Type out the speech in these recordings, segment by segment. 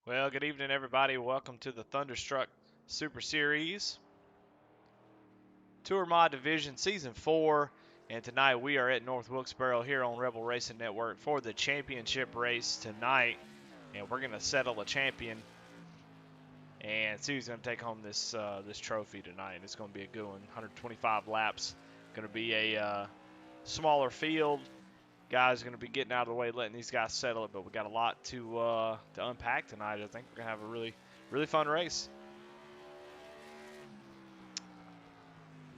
Well, good evening, everybody. Welcome to the Thunderstruck Super Series Tour Mod Division Season 4. And tonight we are at North Wilkesboro here on Rebel Racing Network for the championship race tonight. And we're going to settle a champion and see who's going to take home this trophy tonight. It's going to be a good one. 125 laps. Going to be a smaller field. Guys going to be getting out of the way, letting these guys settle it. But we got a lot to unpack tonight. I think we're going to have a really fun race.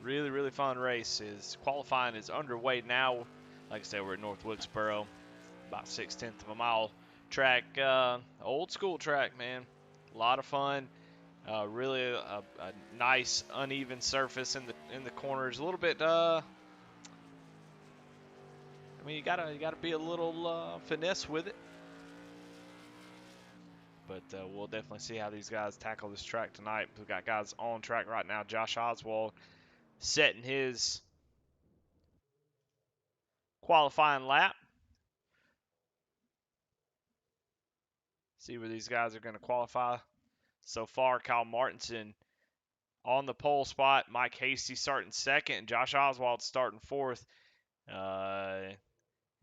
Really fun race. Qualifying is underway now. Like I said, we're at North Wilkesboro, about 6/10 of a mile track. Old school track, man. A lot of fun. Really a nice uneven surface in the corners. A little bit. I mean, you gotta be a little finesse with it. But we'll definitely see how these guys tackle this track tonight. We've got guys on track right now. Josh Oswald setting his qualifying lap. See where these guys are going to qualify. So far, Kyle Martinson on the pole spot. Mike Hasty starting second. Josh Oswald starting fourth.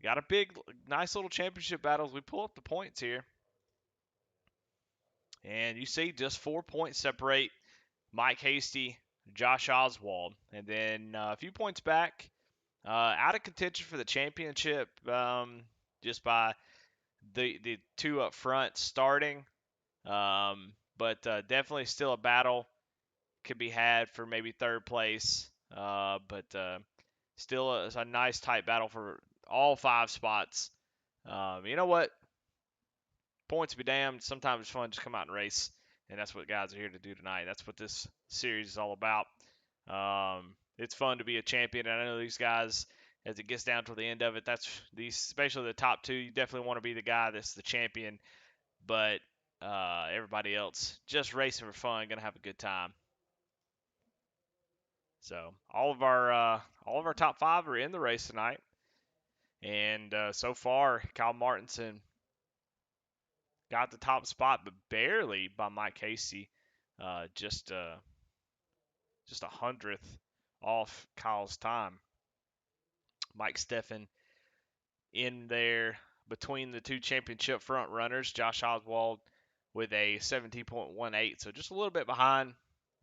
Got a nice little championship battle as we pull up the points here. And you see just 4 points separate Mike Hasty, Josh Oswald. And then a few points back, out of contention for the championship just by the two up front starting. But definitely still a battle could be had for maybe third place. But still a nice tight battle for all 5 spots. You know what? Points be damned. Sometimes it's fun to just come out and race. And that's what guys are here to do tonight. That's what this series is all about. It's fun to be a champion. And I know these guys, as it gets down to the end of it, especially the top 2, you definitely want to be the guy that's the champion. But everybody else just racing for fun, gonna have a good time. So all of our top 5 are in the race tonight, and so far Kyle Martinson got the top spot, but barely by Mike Casey, just a hundredth off Kyle's time. Mike Steffen in there between the 2 championship front runners, Josh Oswald with a 17.18, so just a little bit behind,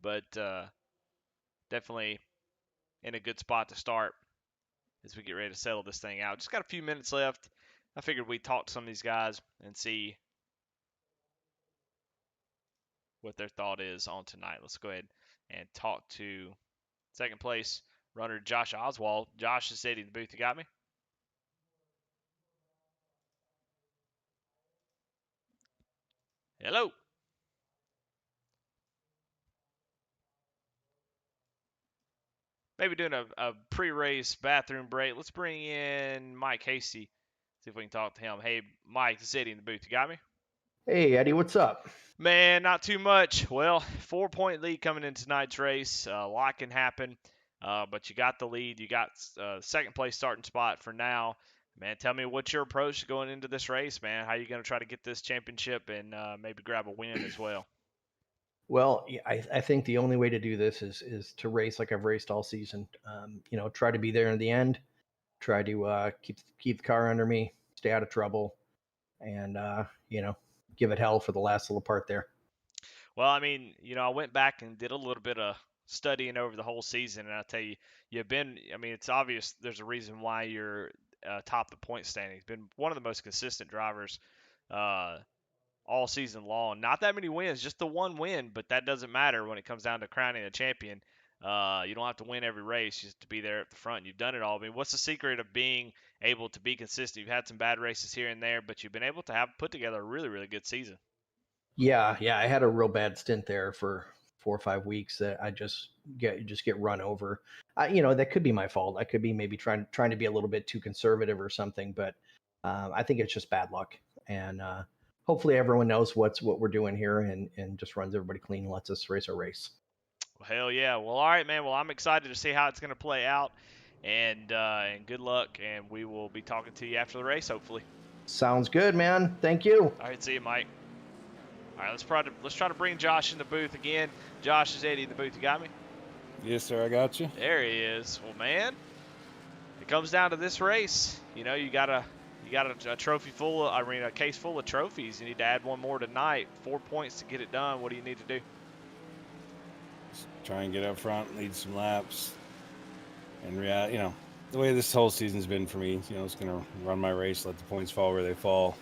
but definitely in a good spot to start as we get ready to settle this thing out. Just got a few minutes left. I figured we'd talk to some of these guys and see what their thought is on tonight. Let's go ahead and talk to second place runner Josh Oswald. Josh is sitting in the booth. You got me? Hello. Maybe doing a pre-race bathroom break. Let's bring in Mike Hasty. See if we can talk to him. Hey, Mike, sitting in the booth. You got me? Hey, Eddie, what's up? Man, not too much. Well, 4-point lead coming in tonight's race. A lot can happen, but you got the lead. You got second place starting spot for now. Man, tell me what's your approach going into this race, man? How are you going to try to get this championship and maybe grab a win as well? Well, yeah, I think the only way to do this is to race like I've raced all season. Try to be there in the end. Try to keep the car under me, stay out of trouble, and give it hell for the last little part there. Well, I mean, I went back and did a little bit of studying over the whole season, and I tell you, I mean, it's obvious there's a reason why you're top the point standing. You've been one of the most consistent drivers uh, all season long. Not that many wins, just the one win, but that doesn't matter when it comes down to crowning a champion. You don't have to win every race just to be there at the front. You've done it all. I mean, what's the secret of being able to be consistent? You've had some bad races here and there, but you've been able to have put together a really good season. Yeah, I had a real bad stint there for 4 or 5 weeks that I just get run over. That could be my fault. I could be maybe trying to be a little bit too conservative or something, but I think it's just bad luck. And hopefully everyone knows what we're doing here and just runs everybody clean and lets us race our race. Well, hell yeah. Well, all right, man. Well, I'm excited to see how it's going to play out, and good luck. And we will be talking to you after the race, hopefully. Sounds good, man. Thank you. All right, see you, Mike. All All right, let's try to bring Josh in the booth again. Josh, is Eddie in the booth? You got me? Yes, sir. I got you. There he is. Well, man, it comes down to this race. You know, you got a trophy full of, a case full of trophies. You need to add one more tonight. 4 points to get it done. What do you need to do? Just try and get up front, lead some laps, and the way this whole season's been for me, it's gonna run my race, let the points fall where they fall.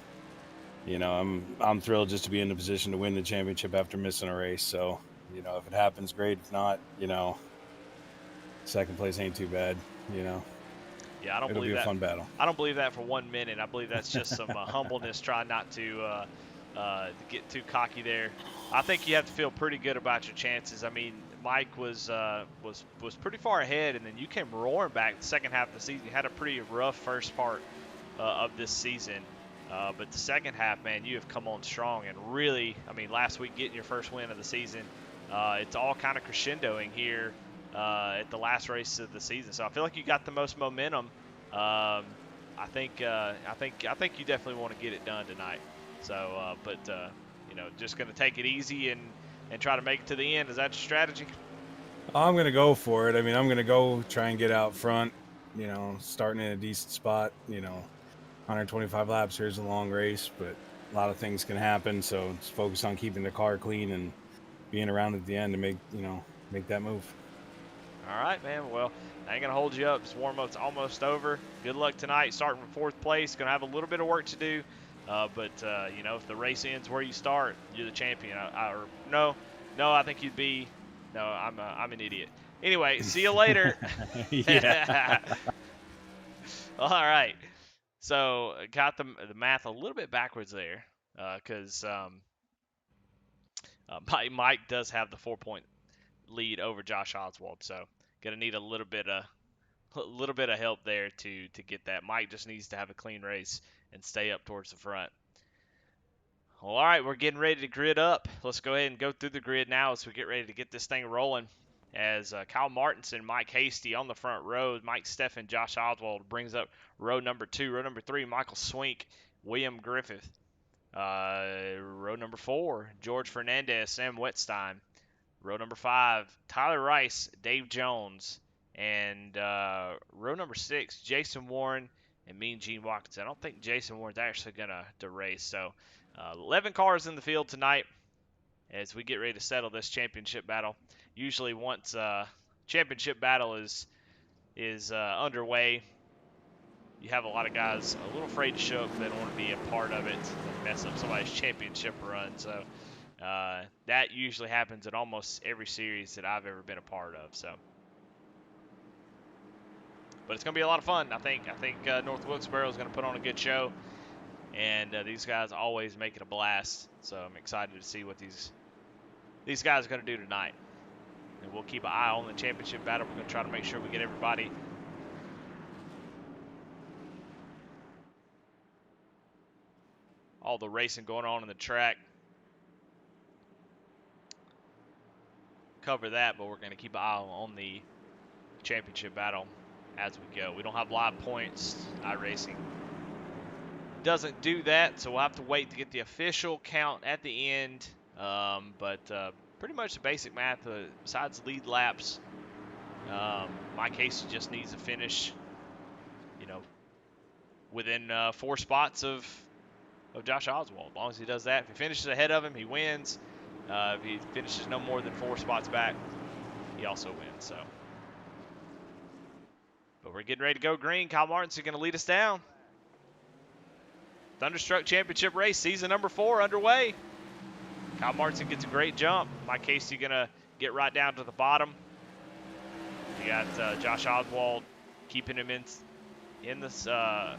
I'm thrilled just to be in the position to win the championship after missing a race. So, if it happens, great. If not, second place ain't too bad. Yeah, I don't It'll believe be that. a fun battle. I don't believe that for 1 minute. I believe that's just some humbleness, trying not to get too cocky there. I think you have to feel pretty good about your chances. I mean, Mike was pretty far ahead, and then you came roaring back the second half of the season. You had a pretty rough first part of this season, but the second half, man, you have come on strong. And really, I mean, last week getting your first win of the season, it's all kind of crescendoing here at the last race of the season. So I feel like you got the most momentum. I think you definitely want to get it done tonight. So, just going to take it easy and try to make it to the end. Is that your strategy? I'm going to go for it. I mean, I'm going to go try and get out front, starting in a decent spot. 125 laps here is a long race, but a lot of things can happen. So just focus on keeping the car clean and being around at the end to make that move. All right, man. Well, I ain't going to hold you up. This warm-up's almost over. Good luck tonight. Starting from 4th place. Going to have a little bit of work to do. But if the race ends where you start, you're the champion. No, I think you'd be. No, I'm an idiot. Anyway, see you later. Yeah. All right. So got the math a little bit backwards there, because Mike does have the 4-point lead over Josh Oswald. So gonna need a little bit of help there to get that. Mike just needs to have a clean race and stay up towards the front. Well, all right, we're getting ready to grid up. Let's go ahead and go through the grid now as we get ready to get this thing rolling. As Kyle Martinson, Mike Hasty on the front row, Mike Steffen, Josh Oswald brings up row number 2. Row number 3, Michael Swink, William Griffith. Row number 4, George Fernandez, Sam Wetstein. Row number 5, Tyler Rice, Dave Jones. And row number 6, Jason Warren and Mean Gene Watkins. I don't think Jason Warren's actually going to race. So 11 cars in the field tonight as we get ready to settle this championship battle. Usually once championship battle is underway, you have a lot of guys a little afraid to show up. They don't want to be a part of it and mess up somebody's championship run. So that usually happens in almost every series that I've ever been a part of. So, but it's going to be a lot of fun. I think North Wilkesboro is going to put on a good show, and these guys always make it a blast. So I'm excited to see what these guys are going to do tonight. And we'll keep an eye on the championship battle. We're going to try to make sure we get everybody all the racing going on in the track. Cover that, but we're going to keep an eye on the championship battle as we go. We don't have live points. iRacing doesn't do that, so we'll have to wait to get the official count at the end. But pretty much the basic math, besides lead laps, my case just needs to finish, within 4 spots of Josh Oswald. As long as he does that, if he finishes ahead of him, he wins. If he finishes no more than 4 spots back, he also wins. So, but we're getting ready to go green. Kyle Martinson going to lead us down. Thunderstruck Championship race, season number 4 underway. Kyle Martinson gets a great jump. Mike Casey going to get right down to the bottom. You got Josh Oswald keeping him in this right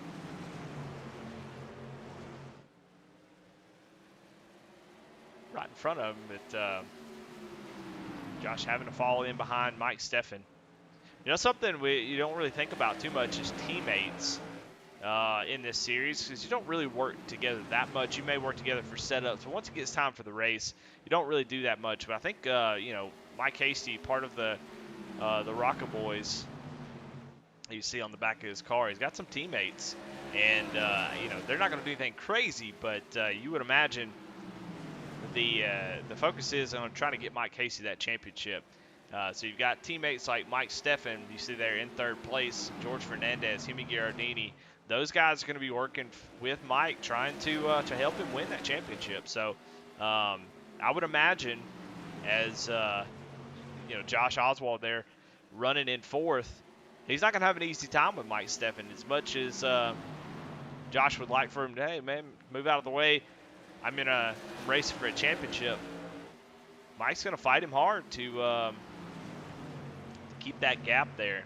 in front of him, but Josh having to fall in behind Mike Steffen. Something you don't really think about too much is teammates in this series, because you don't really work together that much. You may work together for setups, but once it gets time for the race, you don't really do that much. But I think Mike Hasty, part of the Rocket Boys, you see on the back of his car, he's got some teammates, and they're not going to do anything crazy, but you would imagine the focus is on trying to get Mike Casey that championship. So you've got teammates like Mike Steffen, you see there in third place, George Fernandez, Hemi Gherardini. Those guys are going to be working with Mike, trying to help him win that championship. So I would imagine, as Josh Oswald there running in fourth, he's not going to have an easy time with Mike Steffen. As much as Josh would like for him to, hey man, move out of the way, I'm in a race for a championship. Mike's going to fight him hard to keep that gap there.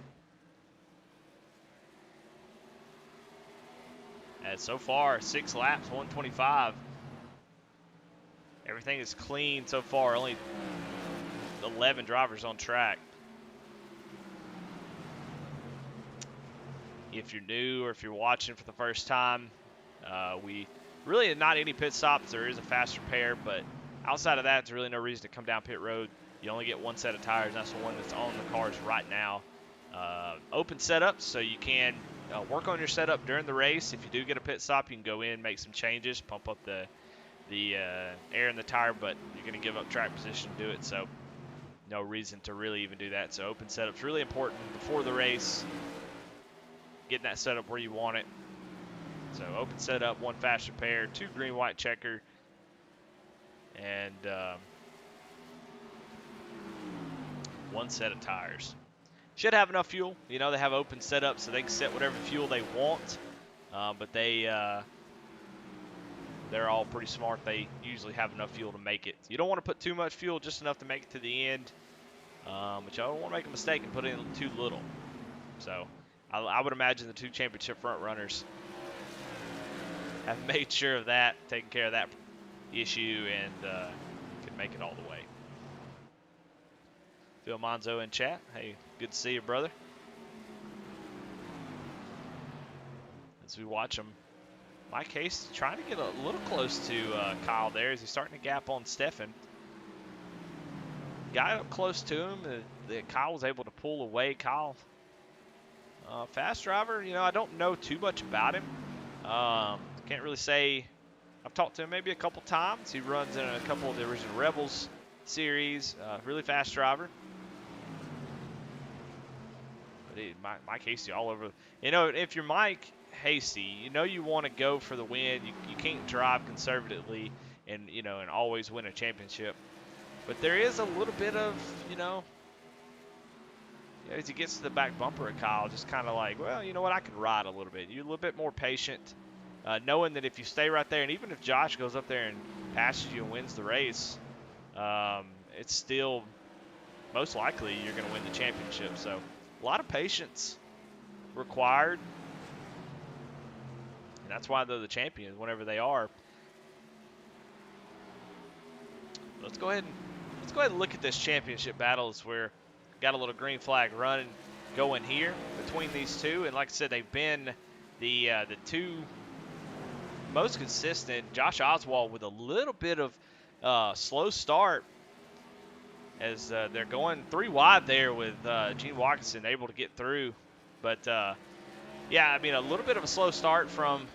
As so far, 6 laps, 125. Everything is clean so far. Only 11 drivers on track. If you're new or if you're watching for the first time, we really not any pit stops. There is a faster pair, but outside of that, there's really no reason to come down pit road. You only get one set of tires, and that's the one that's on the cars right now. Open setups, so you can work on your setup during the race. If you do get a pit stop, you can go in, make some changes, pump up the air in the tire, but you're going to give up track position to do it, so no reason to really even do that. So open setup's really important before the race, getting that setup where you want it. So open setup, 1 faster pair, 2 green-white checker, and 1 set of tires. Should have enough fuel. They have open setup, so they can set whatever fuel they want. But they're all pretty smart. They usually have enough fuel to make it. You don't want to put too much fuel, just enough to make it to the end. But you don't want to make a mistake and put in too little. So I would imagine the 2 championship front runners have made sure of that, taken care of that issue, and can make it all the way. Phil Monzo in chat. Hey, good to see you, brother. As we watch him, Mike Hayes trying to get a little close to Kyle there as he's starting to gap on Steffen. Got up close to him. That Kyle was able to pull away. Kyle, fast driver. I don't know too much about him. Can't really say. I've talked to him maybe a couple times. He runs in a couple of the original Rebels series. Really fast driver. Mike Hasty all over. If you're Mike Hasty, you want to go for the win. You can't drive conservatively and always win a championship. But there is a little bit of as he gets to the back bumper of Kyle, just kind of like, well, you know what, I can ride a little bit. You're a little bit more patient, knowing that if you stay right there, and even if Josh goes up there and passes you and wins the race, it's still most likely you're going to win the championship. So a lot of patience required, and that's why they're the champions whenever they are. Let's go ahead and look at this championship battle as we're got a little green flag running going here between these two. And like I said, they've been the 2 most consistent. Josh Oswald with a little bit of slow start as they're going 3 wide there with Gene Watkinson able to get through. But, yeah, a little bit of a slow start from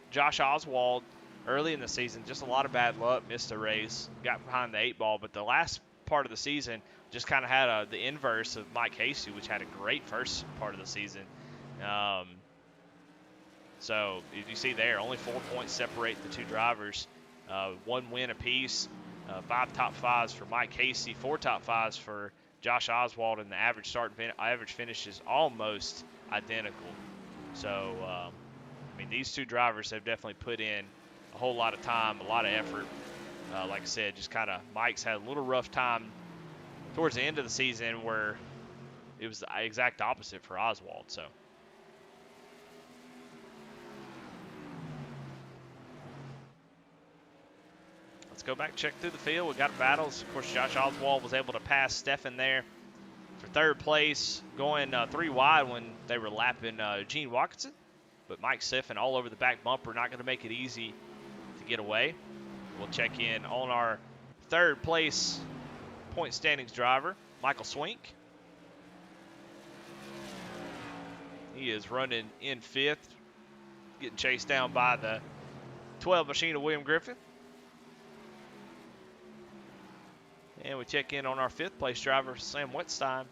Josh Oswald early in the season. Just a lot of bad luck, missed a race, got behind the 8 ball. But the last part of the season just kind of had the inverse of Mike Hasty, which had a great first part of the season. So you see there, only 4 points separate the 2 drivers. 1 win apiece. 5 top 5s for Mike Hasty, 4 top 5s for Josh Oswald, and the average average finish is almost identical. So, these 2 drivers have definitely put in a whole lot of time, a lot of effort. Like I said, just kind of Mike's had a little rough time towards the end of the season where it was the exact opposite for Oswald. So. Let's go back, check through the field. We got battles. Of course, Josh Oswald was able to pass Steffen there for 3rd place, going 3 wide when they were lapping Gene Watkinson. But Mike Steffen all over the back bumper, not going to make it easy to get away. We'll check in on our 3rd place point standings driver, Michael Swink. He is running in 5th, getting chased down by the 12 machine of William Griffin. And we check in on our 5th place driver, Sam Wetstein,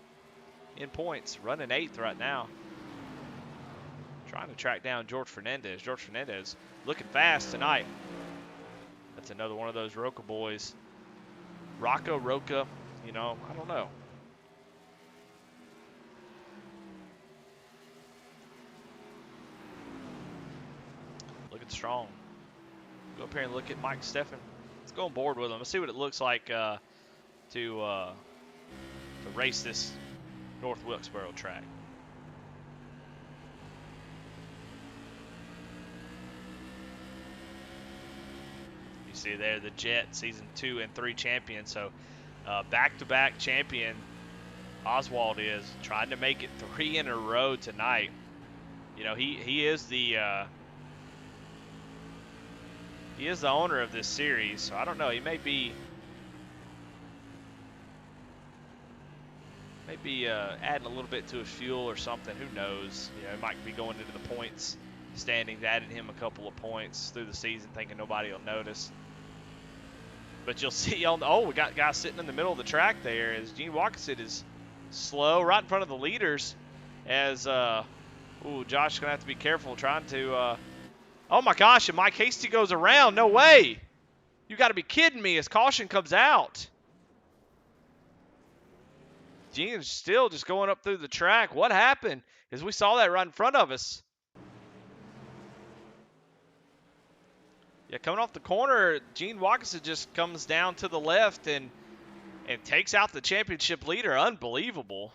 in points, running 8th right now. Trying to track down George Fernandez. George Fernandez looking fast tonight. That's another one of those Roca boys. Roca, you know, I don't know. Looking strong. Go up here and look at Mike Steffen. Let's go on board with him. Let's see what it looks like to race this North Wilkesboro track. You see there the Jet Season 2 and 3 champion. So back-to-back champion Oswald is trying to make it 3 in a row tonight. You know, he is the owner of this series, so I don't know. He may be adding a little bit to his fuel or something. Who knows? You know, he might be going into the points standings, adding him a couple of points through the season, thinking nobody will notice. But you'll see on we got guys sitting in the middle of the track there as Gene Watkinson is slow right in front of the leaders. As Josh is gonna have to be careful trying to. Oh my gosh! And Mike Hasty goes around. No way! You got to be kidding me! As caution comes out. Gene's still just going up through the track. What happened? Because we saw that right in front of us. Yeah, coming off the corner, Gene Watkinson just comes down to the left and takes out the championship leader. Unbelievable.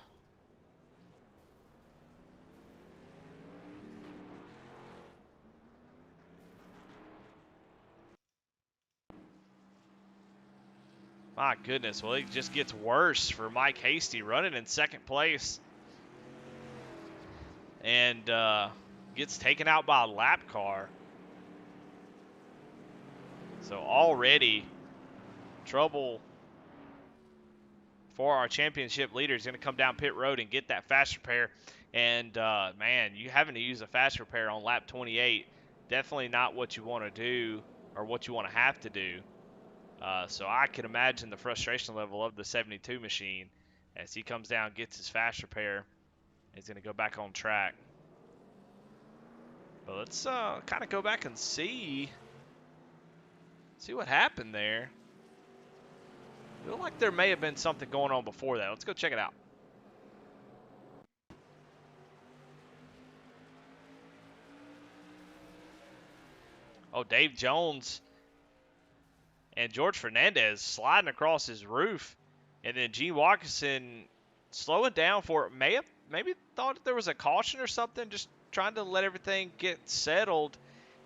My goodness, well, it just gets worse for Mike Hasty, running in 2nd place. And gets taken out by a lap car. So already trouble for our championship leader. He's going to come down pit road and get that fast repair. And, man, you having to use a fast repair on lap 28, definitely not what you want to do or what you want to have to do. So I can imagine the frustration level of the 72 machine as he comes down, gets his fast repair. He's going to go back on track. But let's kind of go back and see what happened there. I feel like there may have been something going on before that. Let's go check it out. Oh, Dave Jones and George Fernandez sliding across his roof. And then Gene Watkinson slowing down for it. Maybe thought there was a caution or something, just trying to let everything get settled.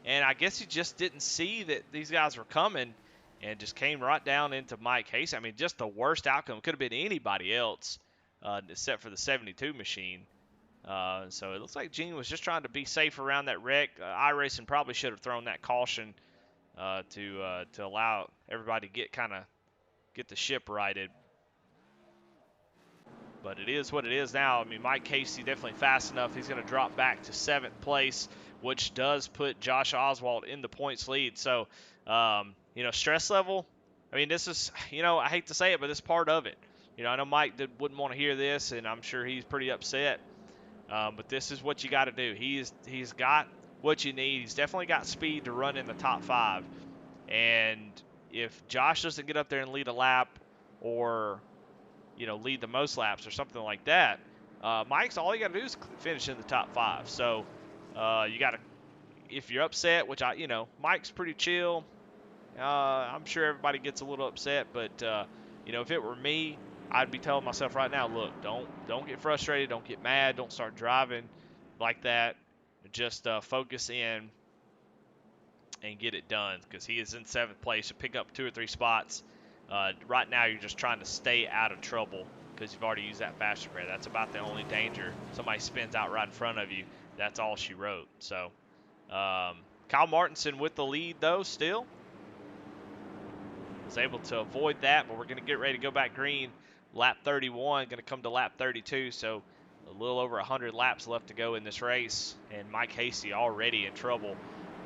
And I guess he just didn't see that these guys were coming and just came right down into Mike Hasty. I mean, just the worst outcome. Could have been anybody else except for the 72 machine. So it looks like Gene was just trying to be safe around that wreck. iRacing probably should have thrown that caution to allow everybody to get the ship righted. But it is what it is now. I mean, Mike Hasty definitely fast enough. He's going to drop back to 7th place, which does put Josh Oswald in the points lead. So, stress level, I mean, this is, I hate to say it, but it's part of it. I know Mike wouldn't want to hear this, and I'm sure he's pretty upset. But this is what you got to do. He's got what you need. He's definitely got speed to run in the top 5. And if Josh doesn't get up there and lead a lap or lead the most laps or something like that, Mike's all you got to do is finish in the top 5. So you got to, if you're upset, which Mike's pretty chill. I'm sure everybody gets a little upset, but if it were me, I'd be telling myself right now, look, don't get frustrated, don't get mad, don't start driving like that. Just focus in and get it done, because he is in 7th place to pick up 2 or 3 spots. Right now, you're just trying to stay out of trouble because you've already used that fast repair. That's about the only danger. Somebody spins out right in front of you. That's all she wrote. So, Kyle Martinson with the lead, though, still. Was able to avoid that, but we're going to get ready to go back green. Lap 31, going to come to lap 32, so a little over 100 laps left to go in this race. And Mike Hasty already in trouble,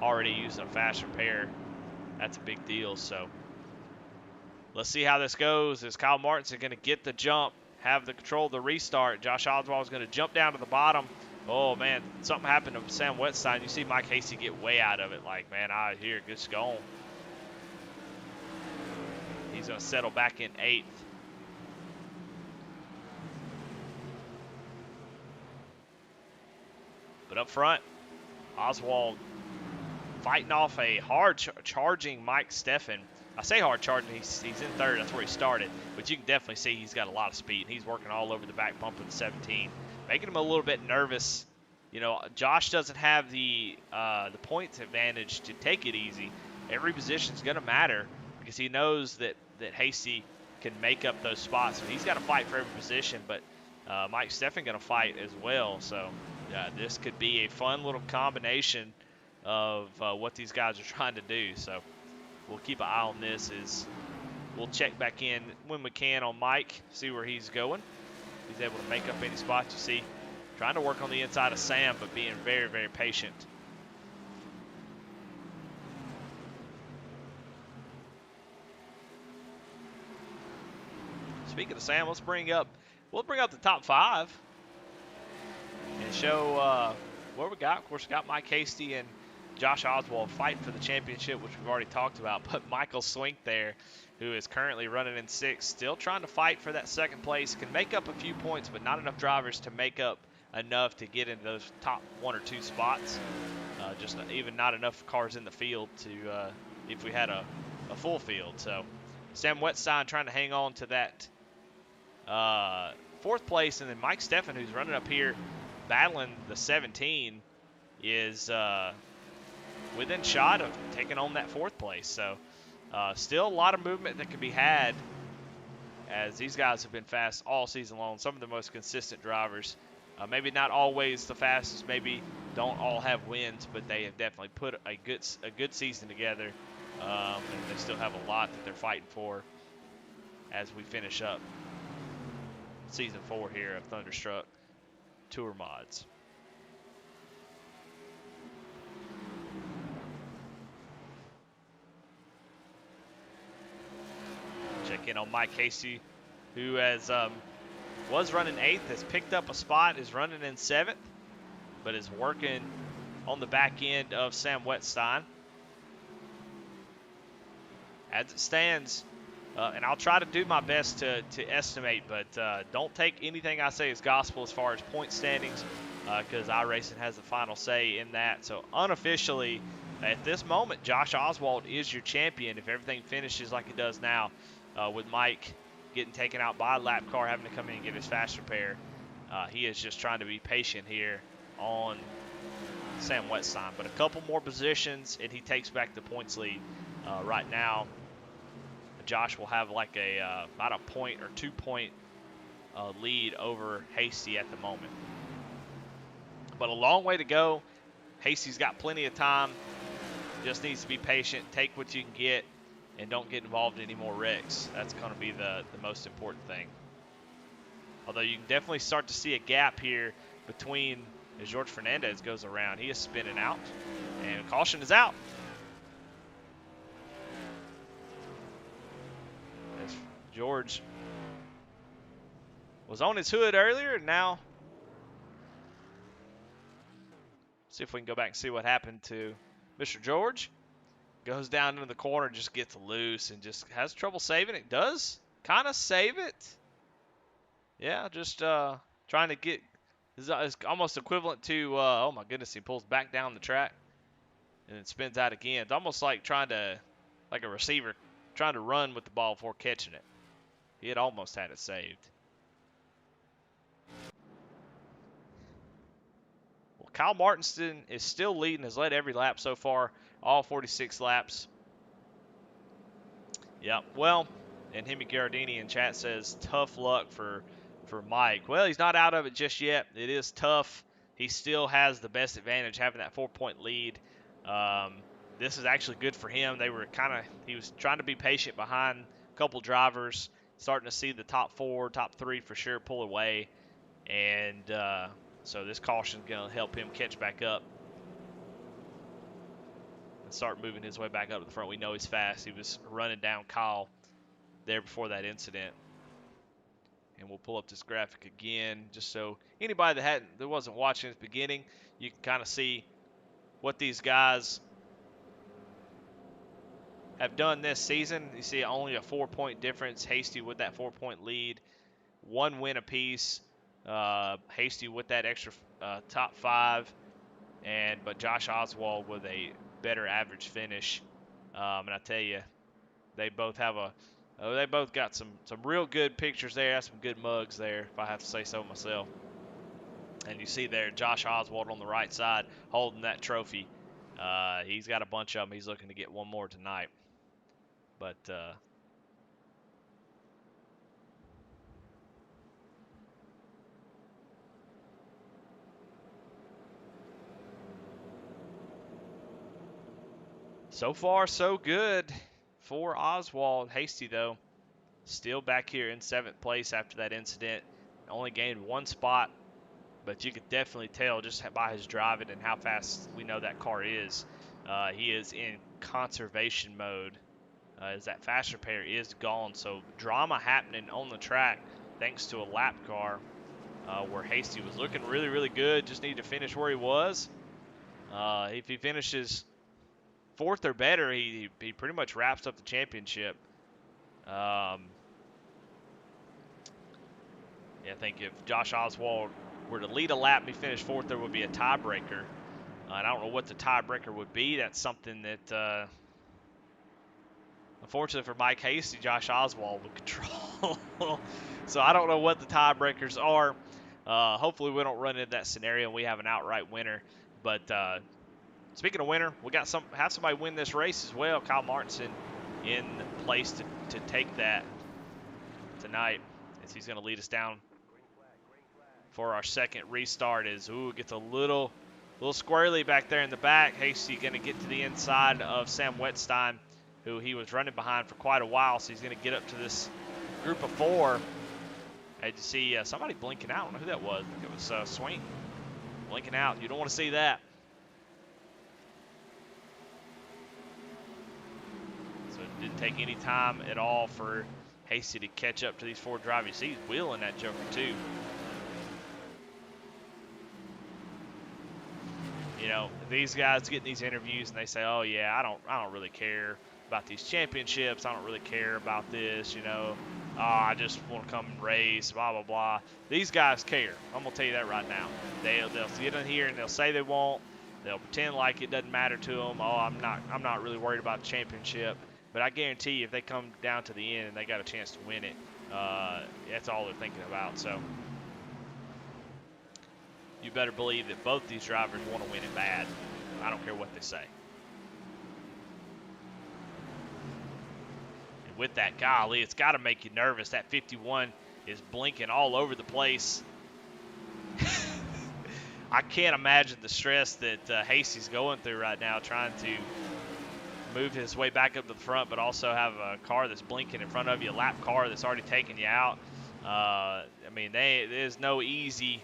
already using a fast repair. That's a big deal, so let's see how this goes. Is Kyle Martinson going to get the jump, have the control of the restart? Josh Oswald is going to jump down to the bottom. Oh, man, something happened to Sam Wetstein. You see Mike Hasty get way out of it. Like, man, here, just go on. He's going to settle back in 8th. But up front, Oswald fighting off a hard charging Mike Steffen. I say hard charging, he's in 3rd. That's where he started. But you can definitely see he's got a lot of speed. He's working all over the back bump of the 17, making him a little bit nervous. You know, Josh doesn't have the points advantage to take it easy. Every position's going to matter because he knows that Hasty can make up those spots. So he's got to fight for every position, but Mike Steffen going to fight as well. So this could be a fun little combination of what these guys are trying to do. So we'll keep an eye on this. We'll check back in when we can on Mike, see where he's going. He's able to make up any spots. You see, trying to work on the inside of Sam, but being very, very patient. Speaking of Sam, we'll bring up the top 5 and show what we got. Of course, we got Mike Hasty and Josh Oswald fighting for the championship, which we've already talked about. But Michael Swink there, who is currently running in 6th, still trying to fight for that 2nd place. Can make up a few points, but not enough drivers to make up enough to get into those top 1 or 2 spots. Just even not enough cars in the field to if we had a full field. So Sam Wetstein trying to hang on to that 4th place, and then Mike Steffen, who's running up here battling the 17, is within shot of taking on that 4th place. So still a lot of movement that can be had, as these guys have been fast all season long. Some of the most consistent drivers. Maybe not always the fastest, maybe don't all have wins, but they have definitely put a good season together, and they still have a lot that they're fighting for as we finish up Season 4 here of Thunderstruck Tour Mods. Check in on Mike Hasty, who was running 8th, has picked up a spot, is running in 7th, but is working on the back end of Sam Wetstein. As it stands, and I'll try to do my best to estimate, but don't take anything I say as gospel as far as point standings, because iRacing has the final say in that. So unofficially, at this moment, Josh Oswald is your champion if everything finishes like it does now, with Mike getting taken out by a lap car, having to come in and get his fast repair. He is just trying to be patient here on Sam Wetstein. But a couple more positions, and he takes back the points lead. Right now, Josh will have like about a point or 2 point lead over Hasty at the moment. But a long way to go. Hasty's got plenty of time. Just needs to be patient, take what you can get, and don't get involved in any more wrecks. That's going to be the most important thing. Although you can definitely start to see a gap here between as George Fernandez goes around. He is spinning out, and caution is out. As George was on his hood earlier, and now see if we can go back and see what happened to Mr. George. Goes down into the corner, just gets loose, and just has trouble saving it. Does kind of save it. Yeah, just trying to get, is almost equivalent to, oh my goodness, he pulls back down the track and then spins out again. It's almost like like a receiver trying to run with the ball before catching it. He had almost had it saved. Well, Kyle Martinston is still leading, has led every lap so far, all 46 laps. Yeah, well, and Hemi Gardini in chat says tough luck for Mike. Well, he's not out of it just yet. It is tough. He still has the best advantage, having that 4-point lead. This is actually good for him. He was trying to be patient behind a couple drivers, starting to see the top 4, top 3 for sure pull away. And so this caution is going to help him catch back up and start moving his way back up to the front. We know he's fast. He was running down Kyle there before that incident. And we'll pull up this graphic again just so anybody that wasn't watching at the beginning, you can kind of see what these guys have done this season. You see only a 4-point difference. Hasty with that 4-point lead, 1 win apiece. Hasty with that extra top 5, but Josh Oswald with a better average finish. And I tell you, they both got some real good pictures there. Some good mugs there, if I have to say so myself. And you see there, Josh Oswald on the right side holding that trophy. He's got a bunch of them. He's looking to get one more tonight. But so far, so good for Oswald. Hasty, though, still back here in 7th place after that incident. Only gained 1 spot, but you could definitely tell just by his driving and how fast we know that car is. He is in conservation mode as that fast repair is gone. So drama happening on the track thanks to a lap car where Hasty was looking really, really good. Just needed to finish where he was. If he finishes 4th or better, he pretty much wraps up the championship. I think if Josh Oswald were to lead a lap and he finished 4th, there would be a tiebreaker. And I don't know what the tiebreaker would be. That's something that, unfortunately for Mike Hasty, Josh Oswald would control. So I don't know what the tiebreakers are. Hopefully we don't run into that scenario and we have an outright winner. But speaking of winner, we got have somebody win this race as well. Kyle Martinson in place to take that tonight, as he's going to lead us down for our second restart. Gets a little squirrely back there in the back. Hasty going to get to the inside of Sam Wetstein, who he was running behind for quite a while. So he's going to get up to this group of 4. Had to see somebody blinking out. I don't know who that was. I think it was Swain blinking out. You don't want to see that. So it didn't take any time at all for Hasty to catch up to these 4 drivers. He's wheeling that Joker too. You know, these guys get in these interviews and they say, "Oh yeah, I don't really care about these championships. I don't really care about this. You know, I just want to come and race. Blah blah blah." These guys care. I'm gonna tell you that right now. They'll get in here and they'll say they won't. They'll pretend like it doesn't matter to them. Oh, I'm not really worried about the championship. But I guarantee you, if they come down to the end and they got a chance to win it, that's all they're thinking about. So you better believe that both these drivers want to win it bad. I don't care what they say. And with that, golly, it's got to make you nervous. That 51 is blinking all over the place. I can't imagine the stress that Hasty's going through right now, trying to move his way back up to the front, but also have a car that's blinking in front of you, a lap car that's already taken you out. I mean, there's no easy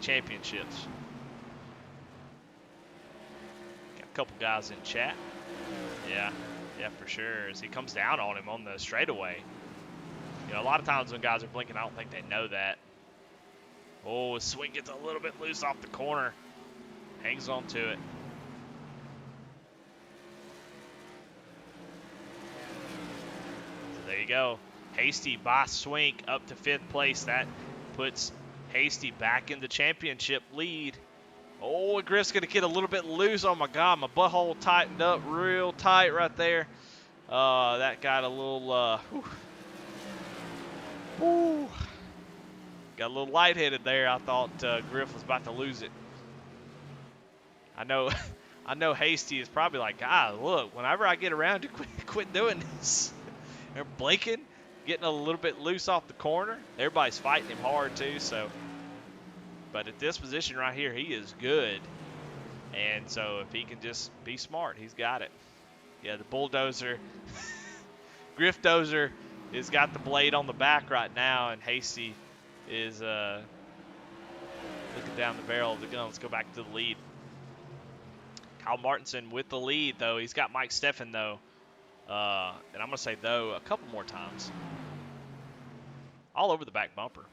championships. Got a couple guys in chat. Yeah, for sure. As he comes down on him on the straightaway. You know, a lot of times when guys are blinking, I don't think they know that. Oh, his swing gets a little bit loose off the corner. Hangs on to it. So there you go. Hasty by Swink up to 5th place. That puts Hasty back in the championship lead. Oh, Griff's going to get a little bit loose. Oh, my God. My butthole tightened up real tight right there. That got a little, got a little lightheaded there. I thought Griff was about to lose it. I know Hasty is probably like, God, look, whenever I get around to quit doing this. They're blinking, getting a little bit loose off the corner. Everybody's fighting him hard too, so. But at this position right here, he is good. And so if he can just be smart, he's got it. Yeah, the bulldozer, Griff Dozer has got the blade on the back right now, and Hasty is looking down the barrel of the gun. Let's go back to the lead. Kyle Martinson with the lead, though. He's got Mike Steffen, though, And I'm going to say, though, a couple more times. All over the back bumper.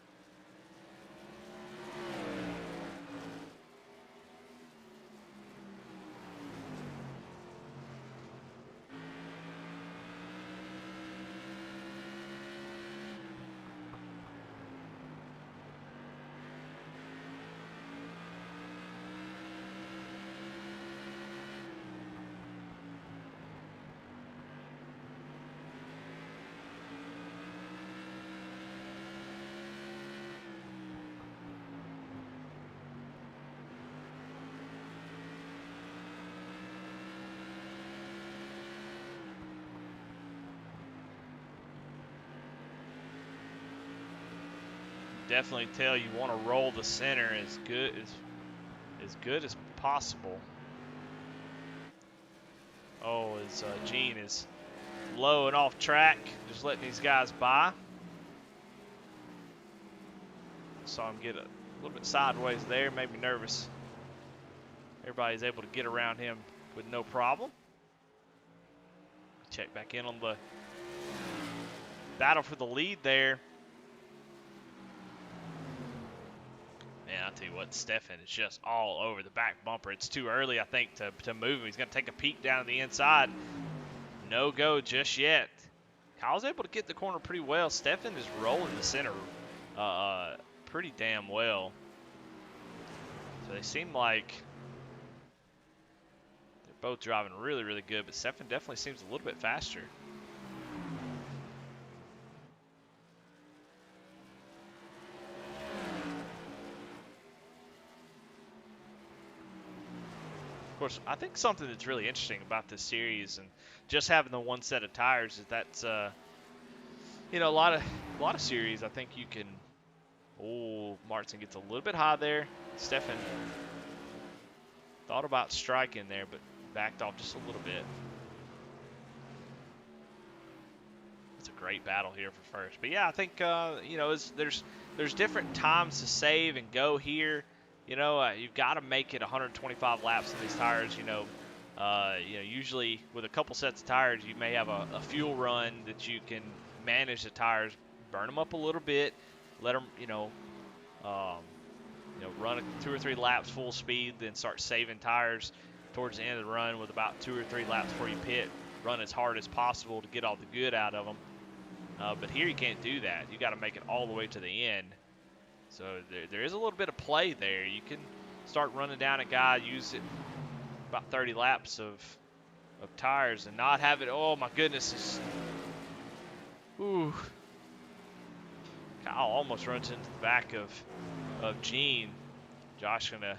Definitely tell you want to roll the center as good as possible. Oh, as Gene is low and off track, just letting these guys by. Saw him get a little bit sideways there, made me nervous. Everybody's able to get around him with no problem. Check back in on the battle for the lead there. Man, I'll tell you what, Stefan is just all over the back bumper. It's too early, I think, to move him. He's going to take a peek down to the inside. No go just yet. Kyle's able to get the corner pretty well. Stefan is rolling the center pretty damn well. So they seem like they're both driving really, really good, but Stefan definitely seems a little bit faster. Of course, I think something that's really interesting about this series and just having the one set of tires is that's, you know, a lot of series. I think you can. Oh, Martin gets a little bit high there. Stefan thought about striking there, but backed off just a little bit. It's a great battle here for first. But yeah, I think you know, there's different times to save and go here. You know, you've got to make it 125 laps on these tires. You know, usually with a couple sets of tires, you may have a fuel run that you can manage the tires, burn them up a little bit, let them, run 2 or 3 laps full speed, then start saving tires towards the end of the run with about 2 or 3 laps before you pit. Run as hard as possible to get all the good out of them. But here you can't do that. You got to make it all the way to the end. So there is a little bit of play there. You can start running down a guy, use it about 30 laps of tires and not have it. Oh my goodness! Ooh. Kyle almost runs into the back of Gene. Josh gonna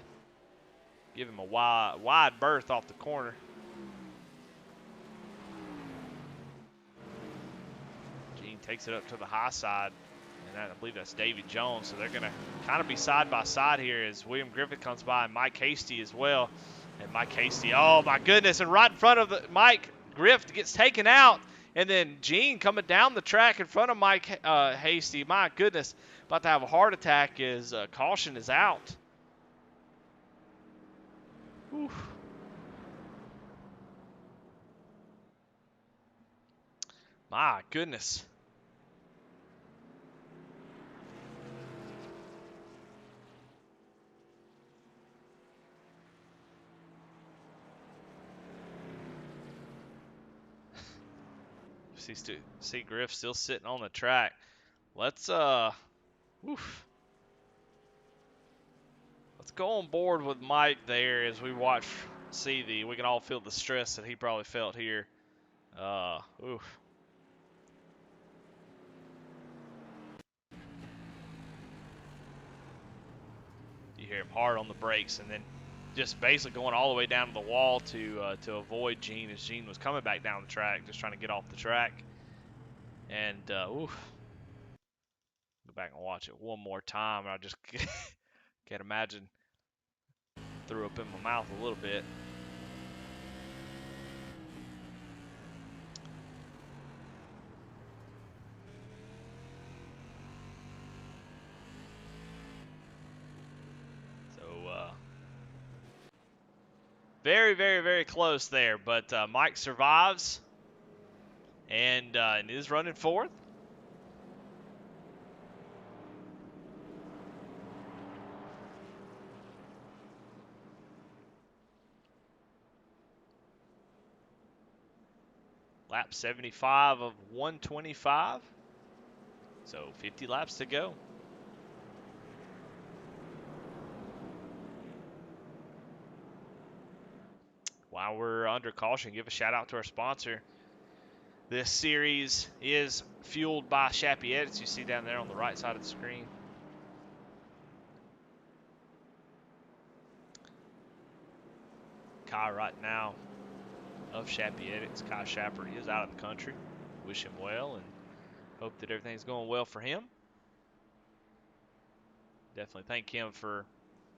give him a wide berth off the corner. Gene takes it up to the high side. And I believe that's Davy Jones. So they're going to kind of be side by side here as William Griffith comes by and Mike Hasty as well. And Mike Hasty, oh my goodness, and right in front of Mike Griffith gets taken out. And then Gene coming down the track in front of Mike Hasty. My goodness, about to have a heart attack as caution is out. Whew. My goodness. See Griff still sitting on the track. Let's let's go on board with Mike there as we we can all feel the stress that he probably felt here. You hear him hard on the brakes and then just basically going all the way down to the wall to avoid Gene as Gene was coming back down the track, just trying to get off the track. And go back and watch it one more time. I just can't imagine. Threw up in my mouth a little bit. Very, very, very close there, but Mike survives. and is running fourth. Lap 75 of 125. So 50 laps to go. While we're under caution, give a shout out to our sponsor. This series is fueled by Shappy Edits. You see down there on the right side of the screen. Kai right now of Shappy Edits, Kai Shapper, he is out of the country. Wish him well and hope that everything's going well for him. Definitely thank him for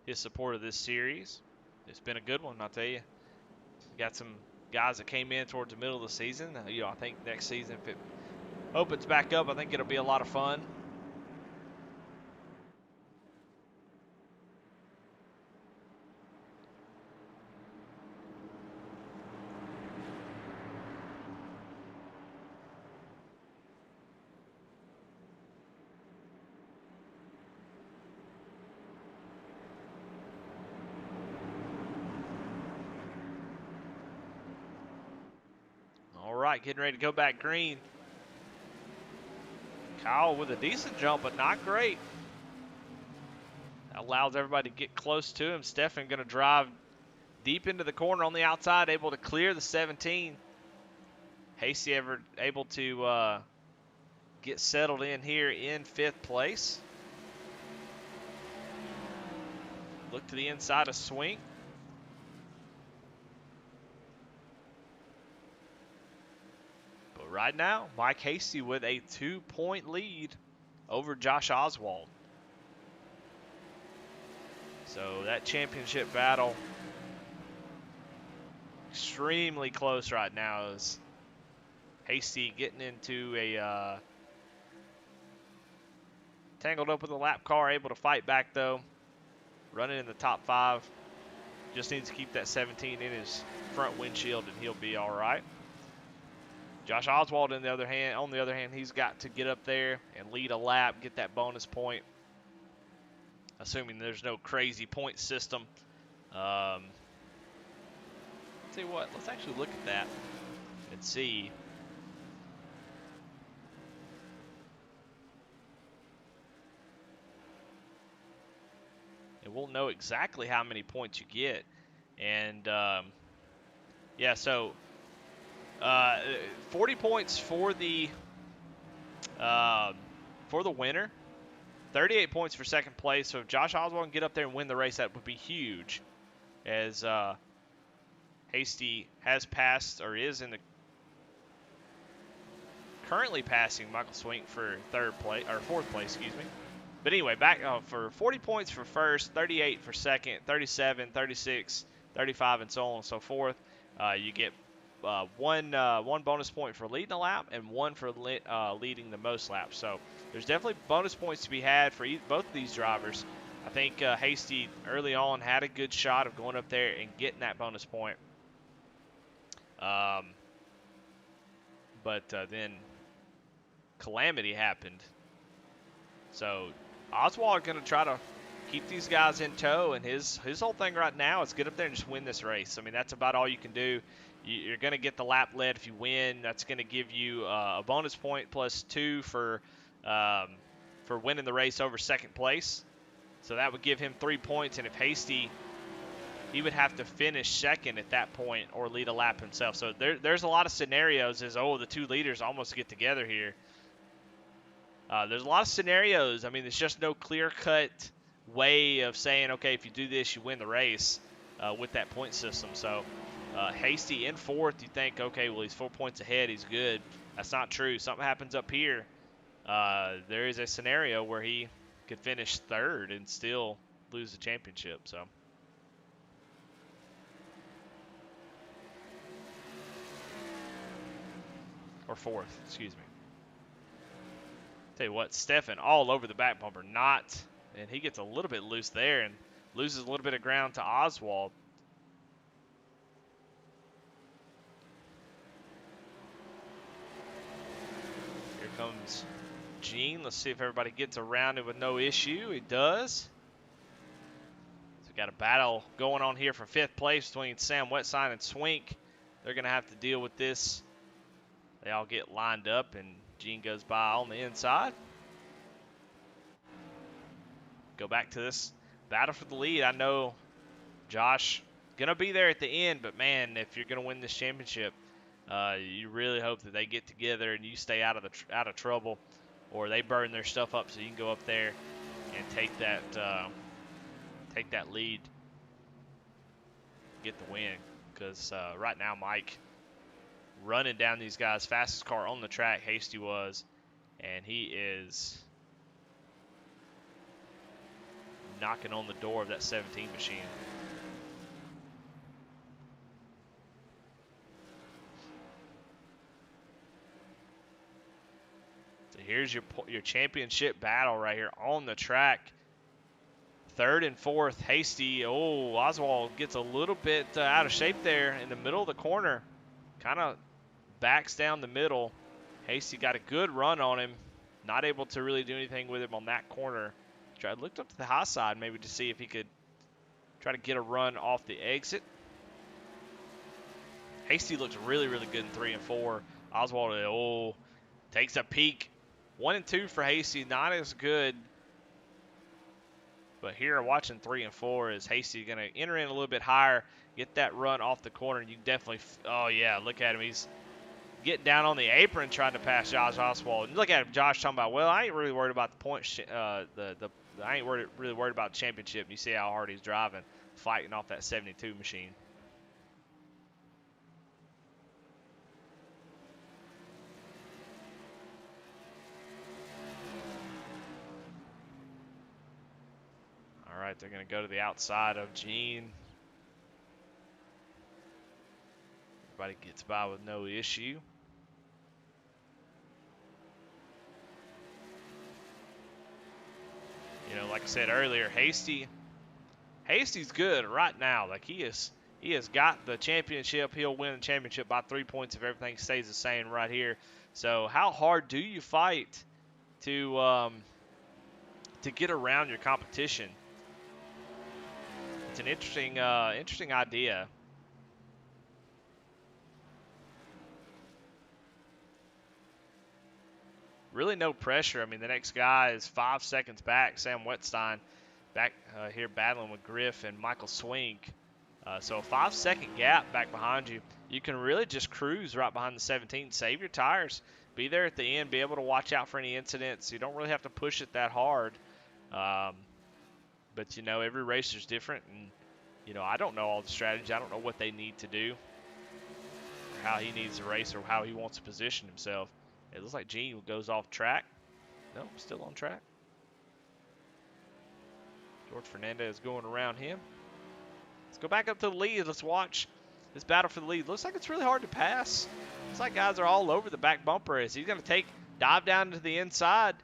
his support of this series. It's been a good one, I'll tell you. We got some guys that came in towards the middle of the season. I think next season, if it opens back up, I think it'll be a lot of fun. All right, getting ready to go back green. Kyle with a decent jump, but not great. That allows everybody to get close to him. Stefan going to drive deep into the corner on the outside, able to clear the 17. Hasty able to get settled in here in 5th place. Look to the inside of swing. But right now, Mike Hasty with a 2-point lead over Josh Oswald. So that championship battle extremely close right now as Hasty getting into a tangled up with a lap car, able to fight back though. Running in the top 5. Just needs to keep that 17 in his front windshield and he'll be all right. Josh Oswald, on the other hand, he's got to get up there and lead a lap, get that bonus point. Assuming there's no crazy point system. Tell you what, let's actually look at that and see. And we'll know exactly how many points you get. And yeah, so 40 points for the winner, 38 points for second place. So if Josh Oswald can get up there and win the race, that would be huge. As Hasty has passed, or is in the currently passing Michael Swink for 4th place, excuse me. But anyway, back for 40 points for first, 38 for second, 37, 36, 35, and so on and so forth. You get one bonus point for leading a lap and one for leading the most laps. So there's definitely bonus points to be had for both of these drivers. I think Hasty early on had a good shot of going up there and getting that bonus point. But then calamity happened. So Oswald going to try to keep these guys in tow, and his whole thing right now is get up there and just win this race. I mean, that's about all you can do. You're going to get the lap lead if you win. That's going to give you a bonus point plus 2 for winning the race over second place. So that would give him 3 points, and if Hasty, he would have to finish second at that point or lead a lap himself. So there's a lot of scenarios as, the 2 leaders almost get together here. There's a lot of scenarios. I mean, there's just no clear-cut way of saying, okay, if you do this, you win the race with that point system. So Hasty in 4th, you think, okay, well, he's 4 points ahead. He's good. That's not true. Something happens up here. There is a scenario where he could finish 3rd and still lose the championship. So. Or 4th, excuse me. Tell you what, Stefan all over the back bumper, and he gets a little bit loose there and loses a little bit of ground to Oswald. comes Gene. Let's see if everybody gets around it with no issue. He does. So we got a battle going on here for 5th place between Sam Wetsign and Swink. They're going to have to deal with this. They all get lined up, and Gene goes by on the inside. Go back to this battle for the lead. I know Josh going to be there at the end, but man, if you're going to win this championship, you really hope that they get together and you stay out of trouble, or they burn their stuff up so you can go up there and take that lead, get the win. Because right now, Mike running down these guys, fastest car on the track, Hasty was, and he is knocking on the door of that 17 machine. So here's your championship battle right here on the track. 3rd and 4th, Hasty. Oh, Oswald gets a little bit out of shape there in the middle of the corner. Kind of backs down the middle. Hasty got a good run on him. Not able to really do anything with him on that corner. Looked up to the high side maybe to see if he could try to get a run off the exit. Hasty looks really, really good in 3 and 4. Oswald, takes a peek. 1 and 2 for Hasty, not as good. But here, watching 3 and 4, is Hasty going to enter in a little bit higher, get that run off the corner. You definitely, oh yeah, look at him. He's getting down on the apron trying to pass Josh Oswald. And look at him, Josh talking about, well, I ain't really worried about the points. I ain't really worried about the championship. And you see how hard he's driving, fighting off that 72 machine. All right, they're going to go to the outside of Gene. Everybody gets by with no issue. You know, like I said earlier, Hasty's good right now. Like he has got the championship. He'll win the championship by 3 points if everything stays the same right here. So how hard do you fight to get around your competition? It's an interesting idea. Really no pressure. I mean, the next guy is 5 seconds back. Sam Wetstein back here battling with Griff and Michael Swink. So a 5-second gap back behind you. You can really just cruise right behind the 17. Save your tires. Be there at the end. Be able to watch out for any incidents. You don't really have to push it that hard. But, you know, every racer's different. And, you know, I don't know all the strategy. I don't know what they need to do, or how he needs to race, or how he wants to position himself. It looks like Gene goes off track. No, still on track. George Fernandez going around him. Let's go back up to the lead. Let's watch this battle for the lead. Looks like it's really hard to pass. Looks like guys are all over the back bumper. He's going to dive down to the inside.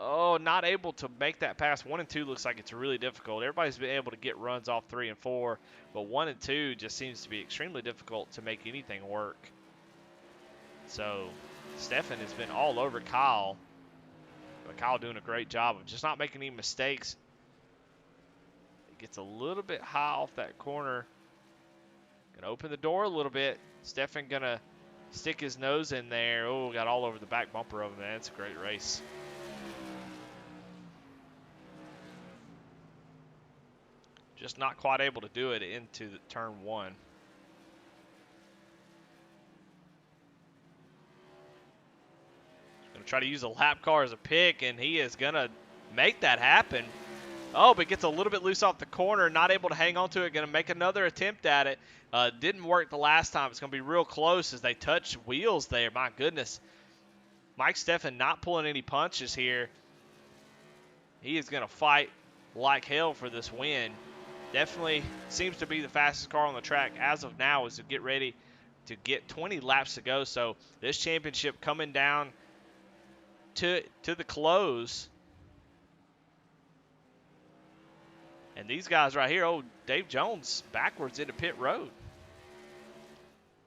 Oh, not able to make that pass. 1 and 2 looks like it's really difficult. Everybody's been able to get runs off 3 and 4, but 1 and 2 just seems to be extremely difficult to make anything work. So Stefan has been all over Kyle, but Kyle doing a great job of just not making any mistakes. It gets a little bit high off that corner. Gonna open the door a little bit. Stefan gonna stick his nose in there. Oh, got all over the back bumper of him. That's a great race. Just not quite able to do it into the turn 1. Going to try to use a lap car as a pick, and he is going to make that happen. Oh, but gets a little bit loose off the corner, not able to hang on to it. Going to make another attempt at it. Didn't work the last time. It's going to be real close as they touch wheels there. My goodness. Mike Stefan not pulling any punches here. He is going to fight like hell for this win. Definitely seems to be the fastest car on the track as of now, as to get ready to get 20 laps to go. So this championship coming down to the close. And these guys right here, oh, Dave Jones backwards into pit road.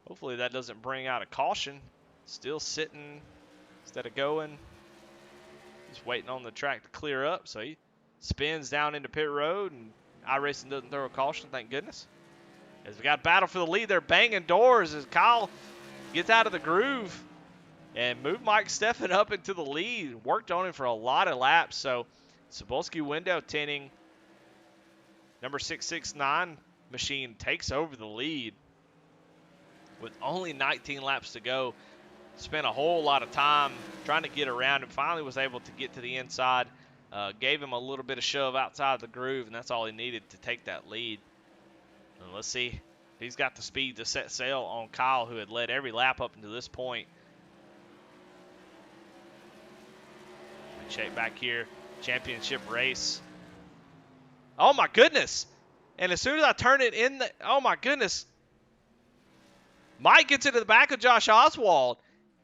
Hopefully that doesn't bring out a caution. Still sitting Instead of going, he's waiting on the track to clear up, so he spins down into pit road, and iRacing doesn't throw a caution, thank goodness. As we got a battle for the lead, they're banging doors as Kyle gets out of the groove and moved Mike Steffen up into the lead. Worked on him for a lot of laps, so Cebulski window tinting. Number 669 machine takes over the lead with only 19 laps to go. Spent a whole lot of time trying to get around and finally was able to get to the inside. Gave him a little bit of shove outside the groove, and that's all he needed to take that lead. And let's see if he's got the speed to set sail on Kyle, who had led every lap up until this point. Check back here, championship race. Oh my goodness! And as soon as I turn it in, oh my goodness, Mike gets into the back of Josh Oswald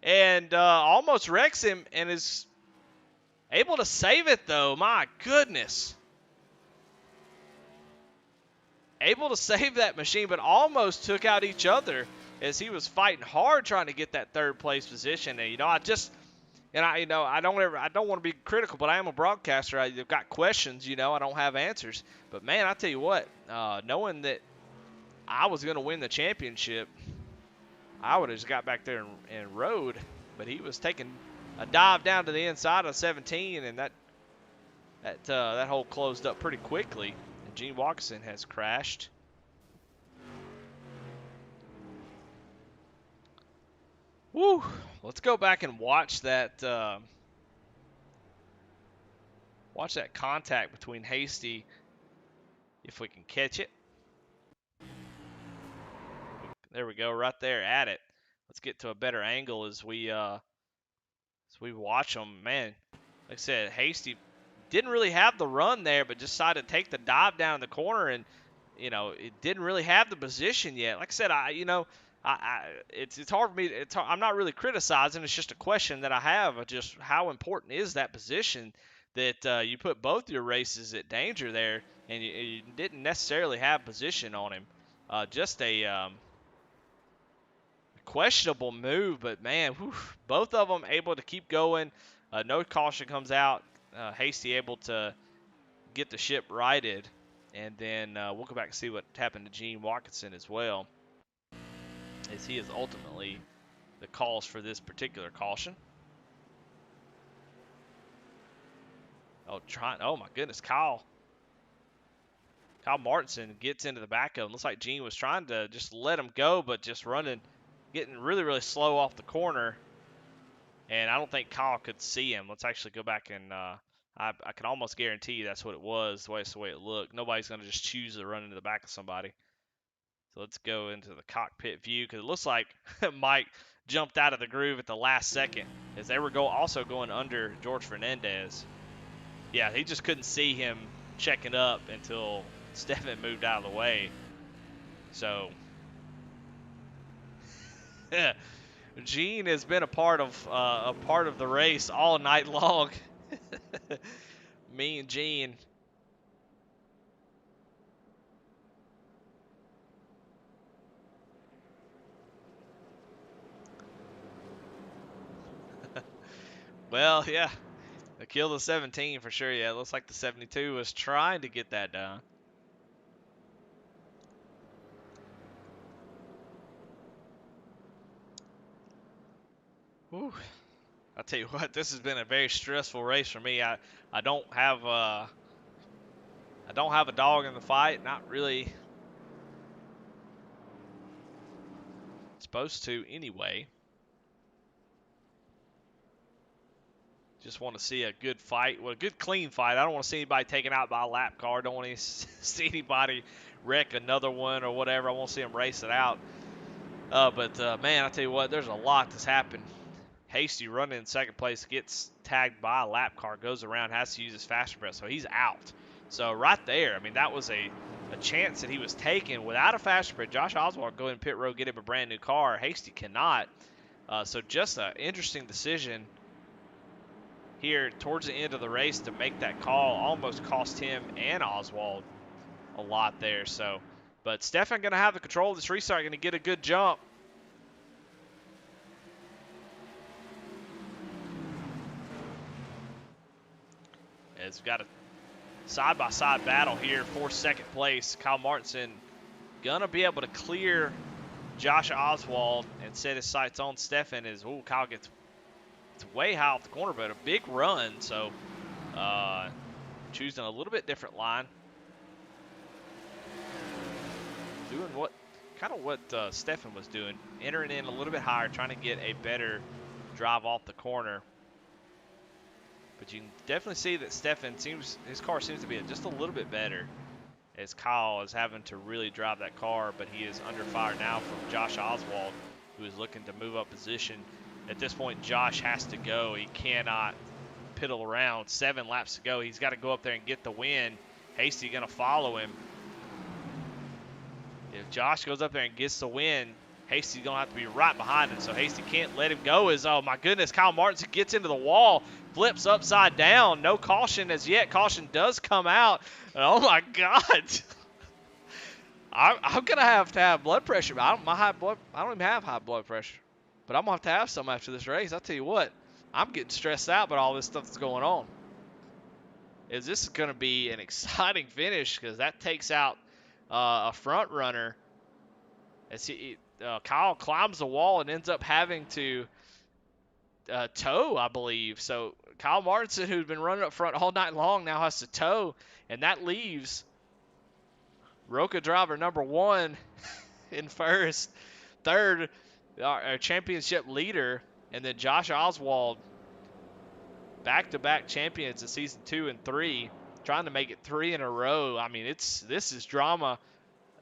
and almost wrecks him, and is able to save it though. My goodness. Able to save that machine, but almost took out each other as he was fighting hard trying to get that third place position. And I don't want to be critical, but I am a broadcaster. I've got questions, I don't have answers. But man, I tell you what, knowing that I was going to win the championship, I would have just got back there and rode. But he was taking a dive down to the inside of 17, and that hole closed up pretty quickly. And Gene Watkinson has crashed. Woo! Let's go back and watch that contact between Hasty, if we can catch it. There we go, right there at it. Let's get to a better angle as we watch them. Man, like I said, Hasty didn't really have the run there, but decided to take the dive down in the corner, and it didn't really have the position yet. Like I said, it's hard for me. I'm not really criticizing. It's just a question that I have of just how important is that position that you put both your races at danger there, and you didn't necessarily have position on him. Just a questionable move, but man, both of them able to keep going. No caution comes out. Hasty able to get the ship righted, and then we'll go back and see what happened to Gene Watkinson as well, as he is ultimately the cause for this particular caution. Oh my goodness, Kyle Martinson gets into the back of him. Looks like Gene was trying to just let him go, but just getting really, really slow off the corner. And I don't think Kyle could see him. Let's actually go back and I can almost guarantee you that's what it was, the way it looked. Nobody's going to just choose to run into the back of somebody. So let's go into the cockpit view, because it looks like Mike jumped out of the groove at the last second, as they were also going under George Fernandez. Yeah, he just couldn't see him checking up until Steffen moved out of the way. So Gene has been a part of the race all night long. Me and Gene. Well, yeah. They killed the 17 for sure. Yeah, it looks like the 72 was trying to get that done. Whew. I'll tell you what, this has been a very stressful race for me. I don't have a dog in the fight. Not really supposed to anyway. Just want to see a good fight. Well, a good clean fight. I don't want to see anybody taken out by a lap car. Don't want to see anybody wreck another one or whatever. I want to see them race it out. But man, I tell you what, there's a lot that's happened. Hasty running in second place, gets tagged by a lap car, goes around, has to use his faster breath, so he's out. So right there, I mean, that was a chance that he was taking without a faster breath. Josh Oswald go in pit road, get him a brand new car. Hasty cannot. So just an interesting decision here towards the end of the race to make that call. Almost cost him and Oswald a lot there. So, but Steffen going to have the control of this restart, going to get a good jump. as we've got a side-by-side battle here for second place. Kyle Martinson going to be able to clear Josh Oswald and set his sights on Stefan as, Kyle gets way high off the corner, but a big run. So choosing a little bit different line. Doing what Stefan was doing, entering in a little bit higher, trying to get a better drive off the corner. But you can definitely see that his car seems to be just a little bit better as Kyle is having to really drive that car, but he is under fire now from Josh Oswald, who is looking to move up position. At this point, Josh has to go. He cannot piddle around. 7 laps to go. He's got to go up there and get the win. Hasty going to follow him. If Josh goes up there and gets the win, Hasty's going to have to be right behind him, so Hasty can't let him go. Oh my goodness, Kyle Martinson gets into the wall, flips upside down. No caution as yet. Caution does come out. Oh my God. I'm going to have blood pressure. I don't even have high blood pressure, but I'm going to have some after this race. I'll tell you what, I'm getting stressed out about all this stuff that's going on. This is going to be an exciting finish because that takes out a front runner as Kyle climbs the wall and ends up having to tow, I believe. So Kyle Martinson, who's been running up front all night long, now has to tow, and that leaves Roca driver number 1 in first, third, our championship leader, and then Josh Oswald, back-to-back champions in season 2 and 3, trying to make it 3 in a row. I mean, this is drama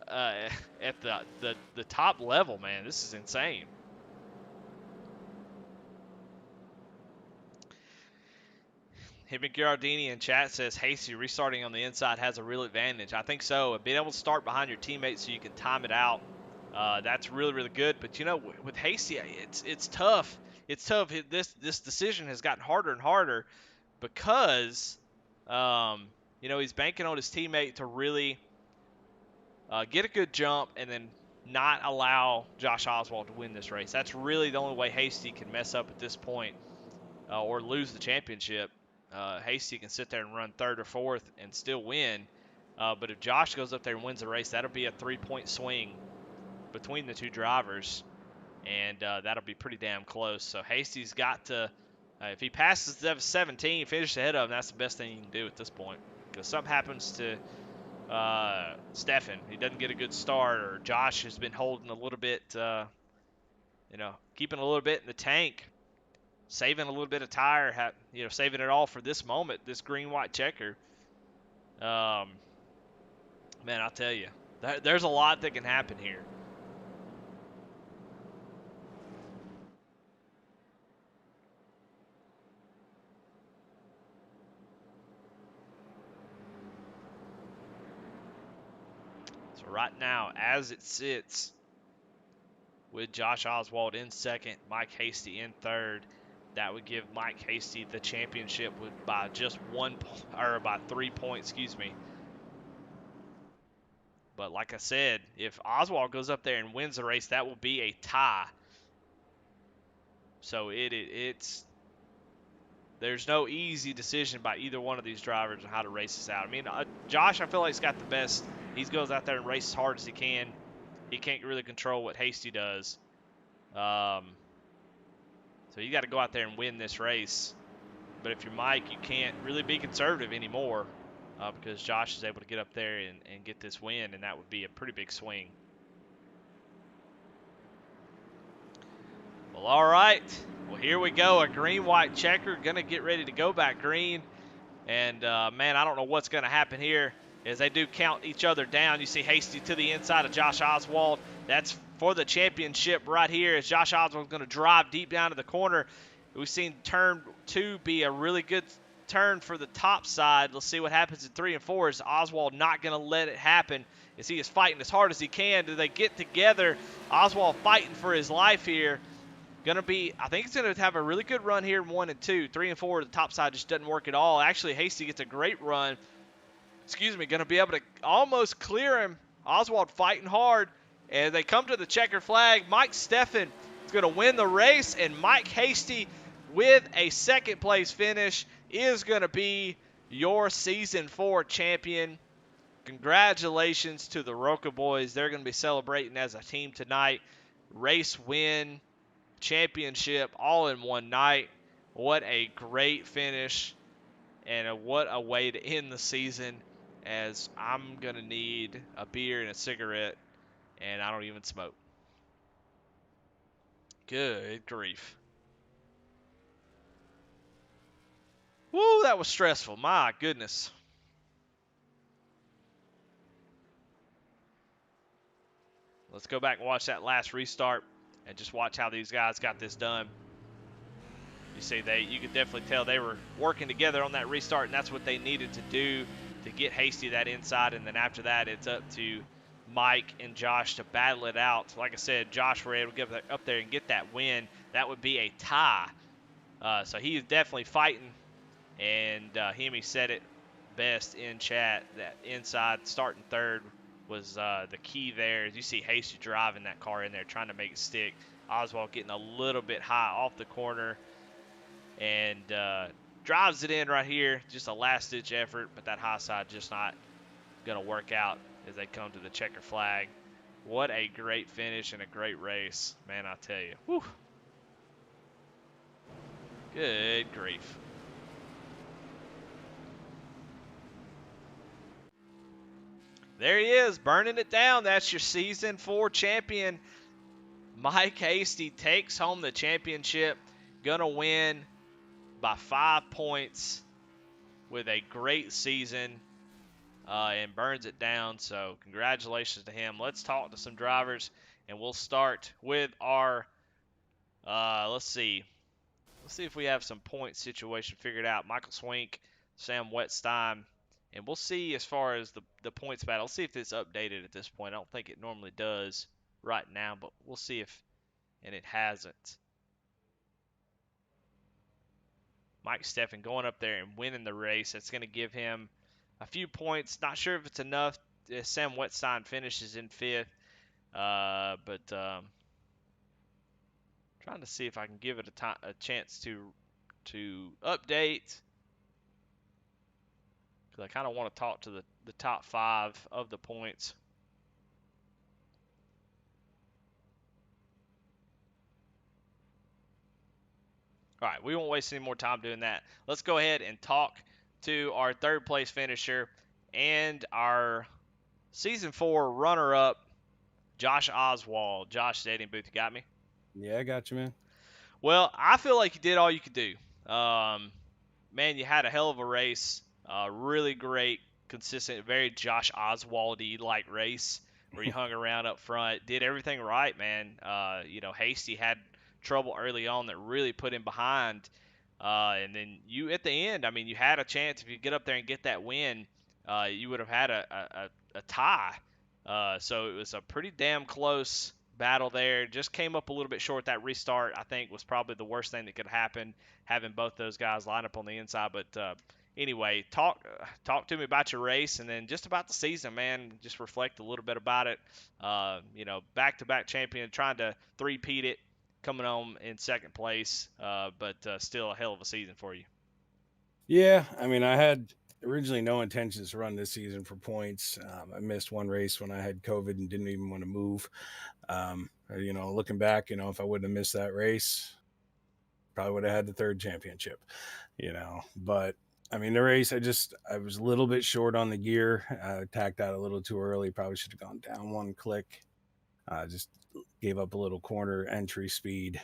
at the top level, man. This is insane. Hibben Giardini in chat says Hasty restarting on the inside has a real advantage. I think so. Being able to start behind your teammates so you can time it out, that's really, really good. But, with Hasty, it's tough. It's tough. This decision has gotten harder and harder because, he's banking on his teammate to really get a good jump and then not allow Josh Oswald to win this race. That's really the only way Hasty can mess up at this point or lose the championship. Hasty can sit there and run 3rd or 4th and still win. But if Josh goes up there and wins the race, that'll be a 3-point swing between the two drivers. And that'll be pretty damn close. So Hasty's got to, if he passes 17, finish ahead of him, that's the best thing you can do at this point. Because something happens to Stefan, he doesn't get a good start, or Josh has been holding a little bit, keeping a little bit in the tank, saving a little bit of tire, saving it all for this moment, this green-white checker. Man, I'll tell you, there's a lot that can happen here. Right now, as it sits, with Josh Oswald in second, Mike Hasty in third, that would give Mike Hasty the championship by just 3 points, But like I said, if Oswald goes up there and wins the race, that will be a tie. So there's no easy decision by either one of these drivers on how to race this out. I mean, Josh, I feel like he's got the best. He goes out there and races as hard as he can. He can't really control what Hasty does. So you got to go out there and win this race. But if you're Mike, you can't really be conservative anymore because Josh is able to get up there and get this win, and that would be a pretty big swing. Well, all right. Well, here we go. A green-white checker. Going to get ready to go back green. And, man, I don't know what's going to happen here as they do count each other down. You see Hasty to the inside of Josh Oswald. That's for the championship right here as Josh Oswald's going to drive deep down to the corner. We've seen turn 2 be a really good turn for the top side. Let's see what happens in 3 and 4. Is Oswald not going to let it happen as he is fighting as hard as he can? Do they get together? Oswald fighting for his life here. I think he's going to have a really good run here in 1 and 2. 3 and 4, the top side just doesn't work at all. Actually, Hasty gets a great run. Going to be able to almost clear him. Oswald fighting hard. And they come to the checker flag. Mike Stefan is going to win the race. And Mike Hasty, with a second place finish, is going to be your Season 4 champion. Congratulations to the Roca boys. They're going to be celebrating as a team tonight. Race win, championship, all in one night. What a great finish, and what a way to end the season, as I'm going to need a beer and a cigarette, and I don't even smoke. Good grief. Woo, that was stressful. My goodness. Let's go back and watch that last restart and just watch how these guys got this done. You see, you could definitely tell they were working together on that restart, and that's what they needed to do to get Hasty that inside. And then after that, it's up to Mike and Josh to battle it out. Like I said, Josh were able to get up there and get that win. That would be a tie. So he is definitely fighting, and Hemi said it best in chat that inside starting third was the key there. As you see Hasty driving that car in there, trying to make it stick. Oswald getting a little bit high off the corner, and drives it in right here. Just a last-ditch effort, but that high side just not going to work out as they come to the checker flag. What a great finish and a great race, man, I tell you. Whew. Good grief. There he is, burning it down. That's your Season 4 champion. Mike Hasty takes home the championship. Gonna win by 5 points with a great season, and burns it down. So congratulations to him. Let's talk to some drivers, and we'll start with our, let's see if we have some point situation figured out. Michael Swink, Sam Wetstein, and we'll see as far as the points battle. Let's see if it's updated at this point. I don't think it normally does right now, but we'll see if, and it hasn't. Mike Steffen going up there and winning the race. That's going to give him a few points. Not sure if it's enough. Sam Wetstein finishes in 5th, but trying to see if I can give it a chance to update, because I kind of want to talk to the top 5 of the points. All right, we won't waste any more time doing that. Let's go ahead and talk to our 3rd place finisher and our Season 4 runner-up, Josh Oswald. Josh, Stadium Booth, you got me? Yeah, I got you, man. Well, I feel like you did all you could do. Man, you had a hell of a race. Really great, consistent, very Josh Oswald-y like race where you hung around up front, did everything right, man. Hasty had trouble early on that really put him behind. And then you, at the end, I mean, you had a chance. If you get up there and get that win, you would have had a tie. So it was a pretty damn close battle there. Just came up a little bit short. That restart, I think, was probably the worst thing that could happen, having both those guys line up on the inside. But anyway, talk to me about your race, and then just about the season, man. Just reflect a little bit about it. Back-to-back champion, trying to three-peat it, coming home in 2nd place, but still a hell of a season for you. Yeah, I mean, I had originally no intentions to run this season for points. I missed one race when I had COVID and didn't even want to move. Looking back, if I wouldn't have missed that race, probably would have had the 3rd championship, but I mean, the race, I was a little bit short on the gear. I tacked out a little too early. Probably should have gone down 1 click. Just gave up a little corner entry speed.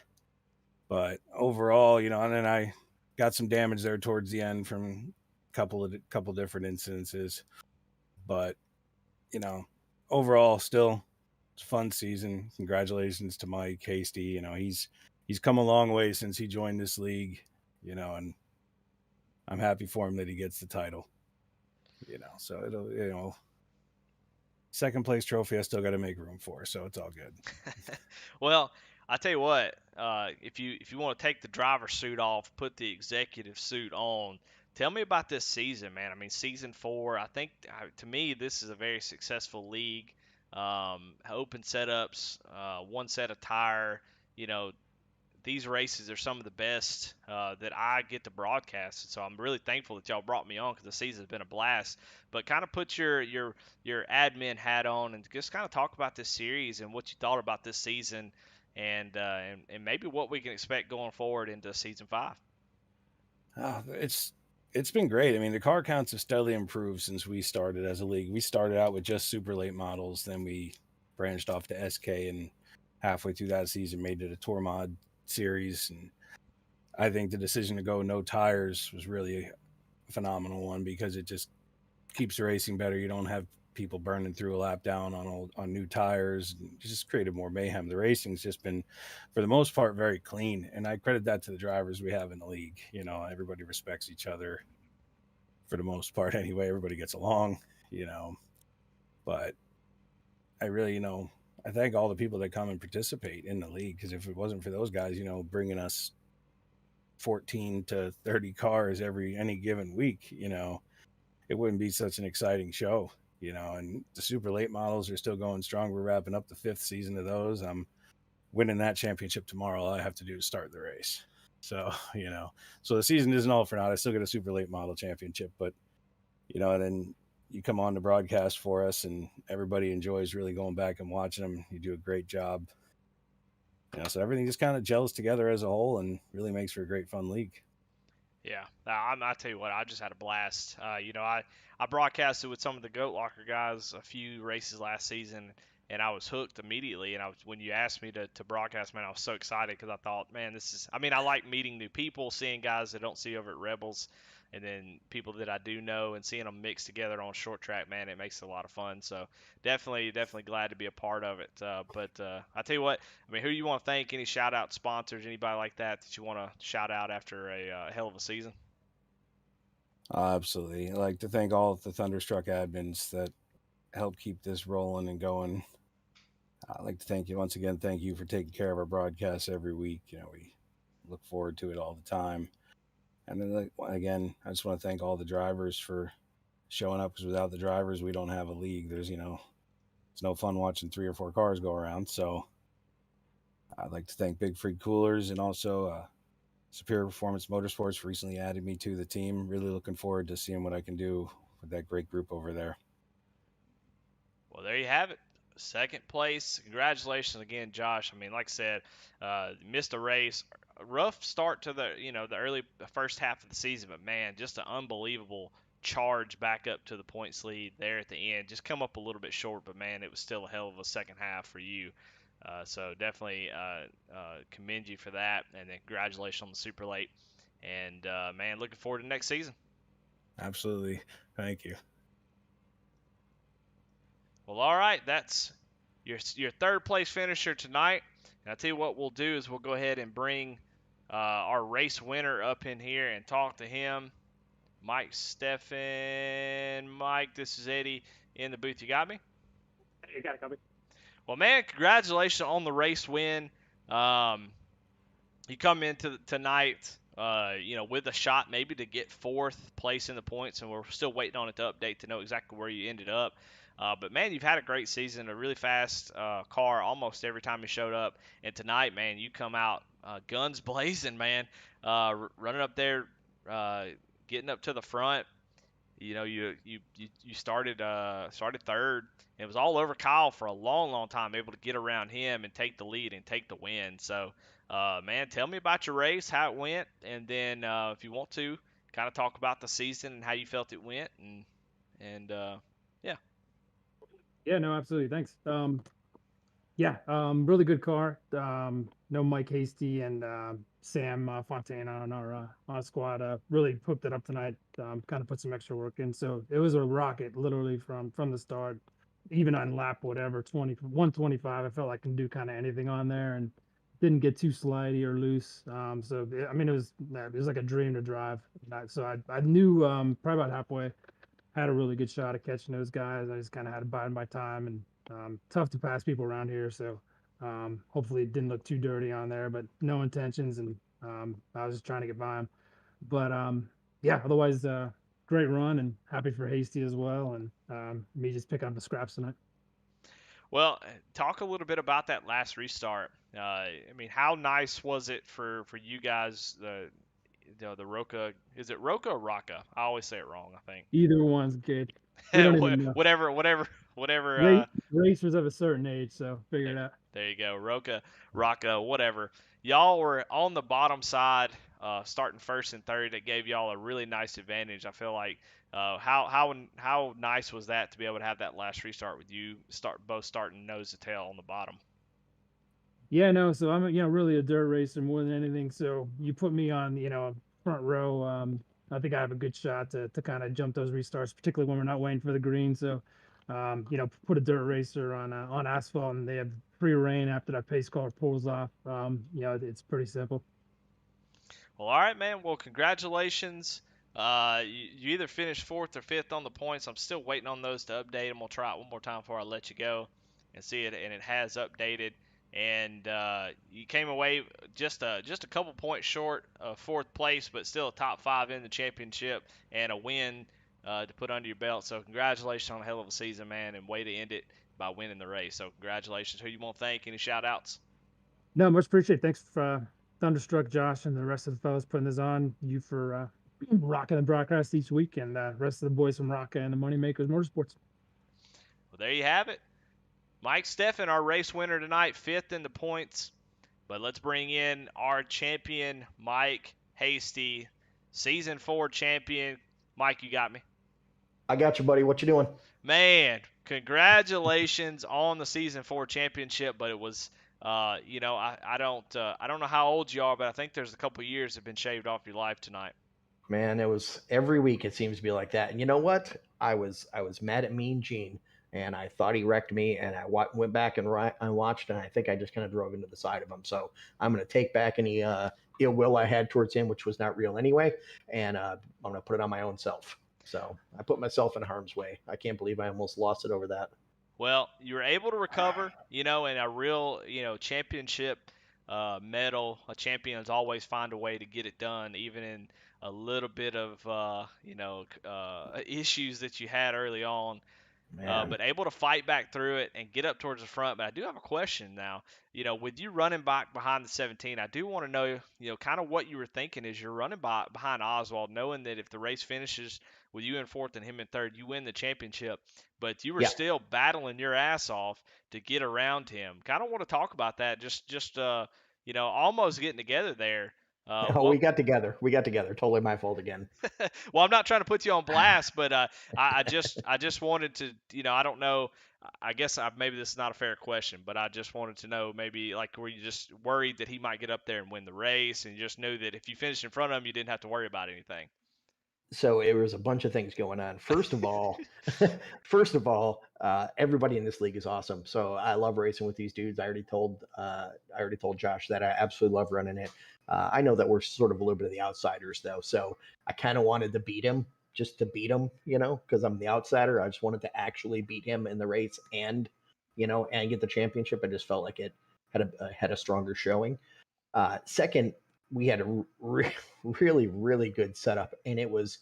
But overall, and then I got some damage there towards the end from a couple different incidences. But, overall, still, it's a fun season. Congratulations to Mike Hasty. He's come a long way since he joined this league, and I'm happy for him that he gets the title. So it'll, 2nd place trophy I still got to make room for, so it's all good. Well, I tell you what, if you want to take the driver's suit off, put the executive suit on, tell me about this season, man. I mean, Season 4, I think, to me, this is a very successful league. Open setups, 1 set of tire, these races are some of the best that I get to broadcast. So I'm really thankful that y'all brought me on because the season's been a blast. But kind of put your admin hat on and just kind of talk about this series and what you thought about this season, and maybe what we can expect going forward into season 5. It's been great. I mean, the car counts have steadily improved since we started as a league. We started out with just super late models, then we branched off to SK, and halfway through that season made it a tour mod series. And I think the decision to go no tires was really a phenomenal one because it just keeps the racing better. You don't have people burning through a lap down on new tires. It just created more mayhem. The racing's just been, for the most part, very clean, and I credit that to the drivers we have in the league. You know, everybody respects each other for the most part. Anyway, everybody gets along. You know, but I really, I thank all the people that come and participate in the league, because if it wasn't for those guys, bringing us 14 to 30 cars any given week, it wouldn't be such an exciting show. And the super late models are still going strong. We're wrapping up the 5th season of those. I'm winning that championship tomorrow. All I have to do is start the race. So, so the season isn't all for naught. I still get a super late model championship, but, and then you come on to broadcast for us and everybody enjoys really going back and watching them. You do a great job. So everything just kind of gels together as a whole and really makes for a great fun league. Yeah, I tell you what, I just had a blast. I broadcasted with some of the Goat Locker guys a few races last season, and I was hooked immediately. And when you asked me to broadcast, man, I was so excited because I thought, man, I like meeting new people, seeing guys that I don't see over at Rebels, and then people that I do know, and seeing them mixed together on short track, man, it makes it a lot of fun. So definitely glad to be a part of it. But I tell you what, I mean, who do you want to thank? Any shout out sponsors, anybody like that you want to shout out after a hell of a season? Absolutely. I'd like to thank all of the Thunderstruck admins that help keep this rolling and going. I'd like to thank you once again. Thank you for taking care of our broadcasts every week. We look forward to it all the time. And then again, I just want to thank all the drivers for showing up, because without the drivers, we don't have a league. There's, it's no fun watching 3 or 4 cars go around. So I'd like to thank Big Freak Coolers and also Superior Performance Motorsports recently added me to the team. Really looking forward to seeing what I can do with that great group over there. Well, there you have it. 2nd place. Congratulations again, Josh. I mean, like I said, missed a race. A rough start to the first half of the season, but man, just an unbelievable charge back up to the points lead there at the end. Just come up a little bit short, but man, it was still a hell of a second half for you. So definitely commend you for that, and then congratulations on the super late. And man, looking forward to next season. Absolutely. Thank you. Well, all right, that's your 3rd place finisher tonight. And I'll tell you what we'll do is we'll go ahead and bring our race winner up in here and talk to him. Mike Steffen. Mike, this is Eddie in the booth. You got me? You got it, copy. Well, man, congratulations on the race win. You come into tonight, with a shot maybe to get 4th place in the points, and we're still waiting on it to update to know exactly where you ended up. But, man, you've had a great season, a really fast car almost every time you showed up. And tonight, man, you come out guns blazing, man, running up there, getting up to the front. You started 3rd. It was all over Kyle for a long time, able to get around him and take the lead and take the win. So, man, tell me about your race, how it went, and then if you want to, kind of talk about the season and how you felt it went, and yeah. Yeah, no, absolutely. Thanks. Really good car. No Mike Hasty and Sam Fontana on our squad really hooked it up tonight. Kind of put some extra work in, so it was a rocket literally from the start. Even on lap whatever 125, I felt like I can do kind of anything on there and didn't get too slidey or loose. It was like a dream to drive. So I knew probably about halfway had a really good shot at catching those guys. I just kind of had to bide my time, and tough to pass people around here. So hopefully it didn't look too dirty on there, but no intentions. And I was just trying to get by him. But otherwise, great run, and happy for Hasty as well. And me just picking up the scraps tonight. Well, talk a little bit about that last restart. I mean, how nice was it for you guys? The Roca, is it Roca or Rocca? I always say it wrong, I Either one's good. We don't think. even know. Whatever. Racers of a certain age, so figure There, it out. there you go. Roca, Rocca, whatever. Y'all were on the bottom side, starting first and third. That gave y'all a really nice advantage. I feel like how nice was that to be able to have that last restart with you both starting nose to tail on the bottom. Yeah, no. So I'm, really a dirt racer more than anything. So you put me on, front row. I think I have a good shot to kind of jump those restarts, particularly when we're not waiting for the green. So, put a dirt racer on asphalt, and they have free reign after that pace car pulls off. It's pretty simple. Well, all right, man. Well, congratulations. You either finished fourth or fifth on the points. I'm still waiting on those to update them. We'll try it one more time before I let you go and see it, and it has updated. And you came away just a couple points short of fourth place, but still a top five in the championship and a win to put under your belt. So congratulations on a hell of a season, man, and way to end it by winning the race. So congratulations. Who you want to thank? Any shout outs? No, much appreciated. Thanks for Thunderstruck, Josh, and the rest of the fellas putting this on. You for rocking the broadcast each week, and rest of the boys from Rocka and the Moneymakers Motorsports. Well, there you have it. Mike Steffen, our race winner tonight, fifth in the points. But let's bring in our champion, Mike Hasty, season 4 champion. Mike, you got me? I got you, buddy. What you doing? Man, congratulations on the season 4 championship. But it was, I don't know how old you are, but I think there's a couple years have been shaved off your life tonight. Man, it was every week. It seems to be like that. And you know what? I was mad at Mean Gene, and I thought he wrecked me. And I went back and I watched, and I think I just kind of drove into the side of him. So I'm going to take back any ill will I had towards him, which was not real anyway, and I'm going to put it on my own self. So I put myself in harm's way. I can't believe I almost lost it over that. Well, you were able to recover, in a real, championship medal. A champions always find a way to get it done, even in a little bit of, issues that you had early on. But able to fight back through it and get up towards the front. But I do have a question now. With you running back behind the 17, I do want to know, kind of what you were thinking as you're running behind Oswald, knowing that if the race finishes with you in fourth and him in third, you win the championship. But you were still battling your ass off to get around him. Kind of want to talk about that. Just almost getting together there. We got together. Totally my fault again. Well, I'm not trying to put you on blast, but I just wanted to, I don't know. I guess maybe this is not a fair question, but I just wanted to know maybe like were you just worried that he might get up there and win the race, and you just knew that if you finished in front of him, you didn't have to worry about anything. So it was a bunch of things going on. First of all, everybody in this league is awesome. So I love racing with these dudes. I already told Josh that I absolutely love running it. I know that we're sort of a little bit of the outsiders though. So I kind of wanted to beat him just to beat him, because I'm the outsider. I just wanted to actually beat him in the race and get the championship. I just felt like it had a stronger showing. Second, we had a really, really good setup, and it was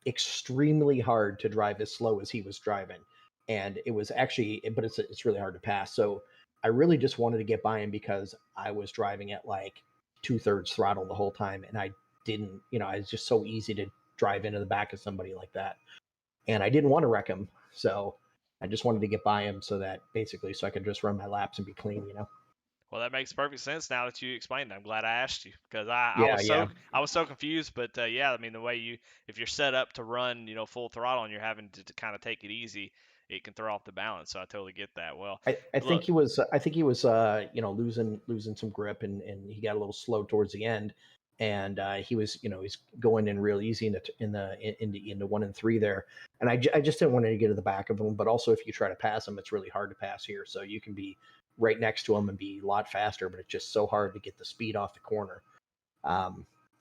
extremely hard to drive as slow as he was driving. And it was actually, but it's really hard to pass. So I really just wanted to get by him because I was driving at like 2/3 throttle the whole time. And I didn't, it's just so easy to drive into the back of somebody like that. And I didn't want to wreck him. So I just wanted to get by him so I could just run my laps and be clean, Well, that makes perfect sense now that you explained it. I'm glad I asked you because I was so confused. But I mean, the way if you're set up to run, full throttle and you're having to kind of take it easy, it can throw off the balance. So I totally get that. Well, I think he was losing some grip and he got a little slow towards the end, and he was he's going in real easy into 1 and 3 there, and I just didn't want to get to the back of him. But also, if you try to pass him, it's really hard to pass here. So you can be right next to him and be a lot faster, but it's just so hard to get the speed off the corner.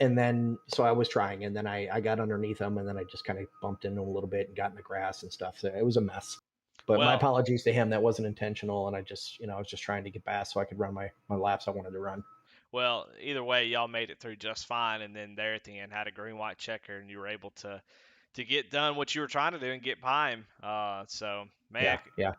And then, so I was trying, and then I got underneath him, and then I just kind of bumped into him a little bit and got in the grass and stuff. So it was a mess. But my apologies to him. That wasn't intentional, and I was just trying to get past so I could run my laps I wanted to run. Well, either way, y'all made it through just fine, and then there at the end had a green-white checker, and you were able to to get done what you were trying to do and get by him. So man, Yeah.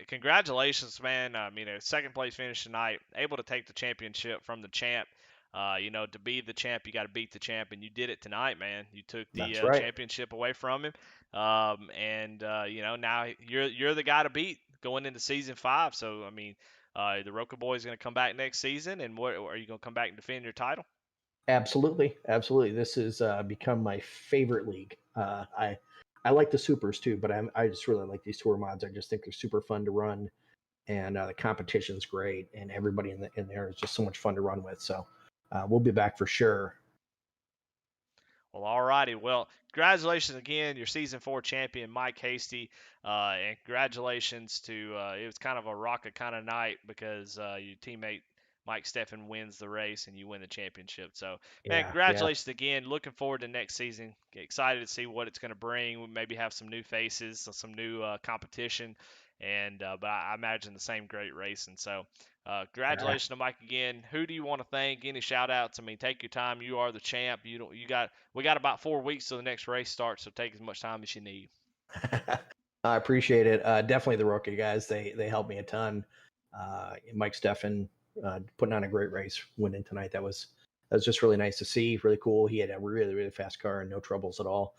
congratulations, man. A second place finish tonight, able to take the championship from the champ. To be the champ, you got to beat the champ, and you did it tonight, man. You took the That's right. championship away from him, now you're the guy to beat going into season 5. So the Roca boy is going to come back next season, and what are you going to come back and defend your title? Absolutely. This has become my favorite league. I like the supers too, but I just really like these tour mods. I just think they're super fun to run, and the competition's great, and everybody in there is just so much fun to run with. So we'll be back for sure. Well, all righty. Well, congratulations again, your season 4 champion, Mike Hasty, and congratulations to it was kind of a rocket kind of night because your teammate Mike Steffen wins the race and you win the championship. So, man, congratulations again. Looking forward to next season. Get excited to see what it's going to bring. We maybe have some new faces, some new competition, but I imagine the same great racing. So, congratulations to Mike again. Who do you want to thank? Any shout outs? Take your time. You are the champ. We got about 4 weeks till the next race starts, so take as much time as you need. I appreciate it. Definitely the Roca guys. They helped me a ton. Mike Steffen putting on a great race, winning tonight. That was just really nice to see. Really cool. He had a really, really fast car and no troubles at all.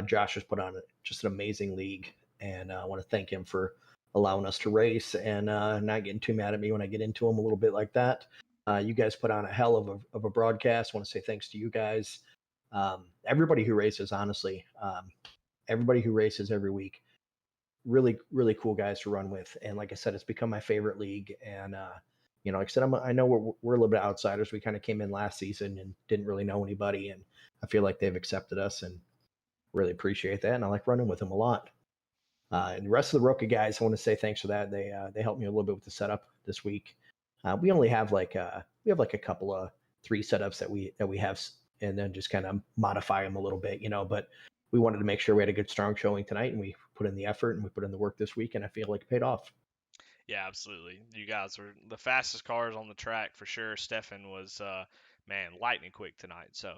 Josh has put on just an amazing league, and I want to thank him for allowing us to race and not getting too mad at me when I get into him a little bit like that. You guys put on a hell of a broadcast. I want to say thanks to you guys. Everybody who races, honestly, everybody who races every week, really, really cool guys to run with. And like I said, it's become my favorite league. And, like I said, I know we're a little bit outsiders. We kind of came in last season and didn't really know anybody. And I feel like they've accepted us and really appreciate that. And I like running with them a lot. And the rest of the Roca guys, I want to say thanks for that. They helped me a little bit with the setup this week. We only have like a couple of 3 setups that we have, and then just kind of modify them a little bit, but we wanted to make sure we had a good, strong showing tonight, and we put in the effort and we put in the work this week, and I feel like it paid off. Yeah, absolutely. You guys were the fastest cars on the track for sure. Steffen was, lightning quick tonight. So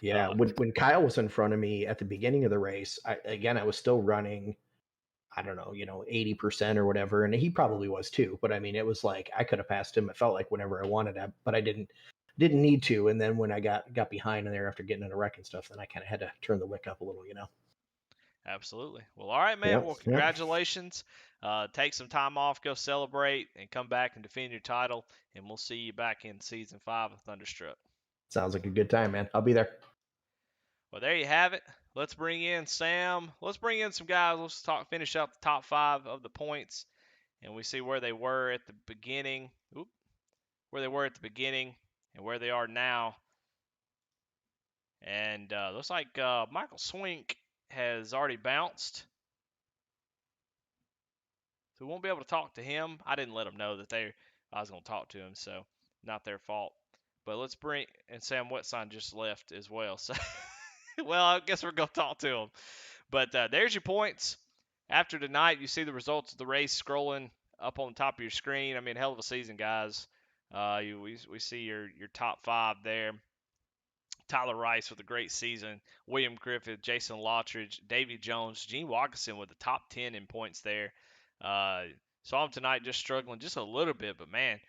yeah, when Kyle was in front of me at the beginning of the race, I was still running, I don't know, 80% or whatever, and he probably was too. But it was like I could have passed him. It felt like whenever I wanted to, but I didn't need to. And then when I got behind in there after getting in a wreck and stuff, then I kind of had to turn the wick up a little, Absolutely. Well, all right, man. Yep, well, congratulations. Take some time off, go celebrate, and come back and defend your title. And we'll see you back in season 5 of Thunderstruck. Sounds like a good time, man. I'll be there. Well, there you have it. Let's bring in Sam. Let's bring in some guys. Let's finish up the top 5 of the points, and we see where they were at the beginning. Where they were at the beginning and where they are now. And looks like Michael Swink has already bounced. So we won't be able to talk to him. I didn't let them know that I was going to talk to him, so not their fault. But let's bring, and Sam Wetsign just left as well. So, well, I guess we're going to talk to him. But there's your points. After tonight, you see the results of the race scrolling up on the top of your screen. Hell of a season, guys. We see your top 5 there. Tyler Rice with a great season. William Griffith, Jason Lottridge, Davy Jones, Gene Watkinson with the top 10 in points there. Saw him tonight just struggling just a little bit, but man,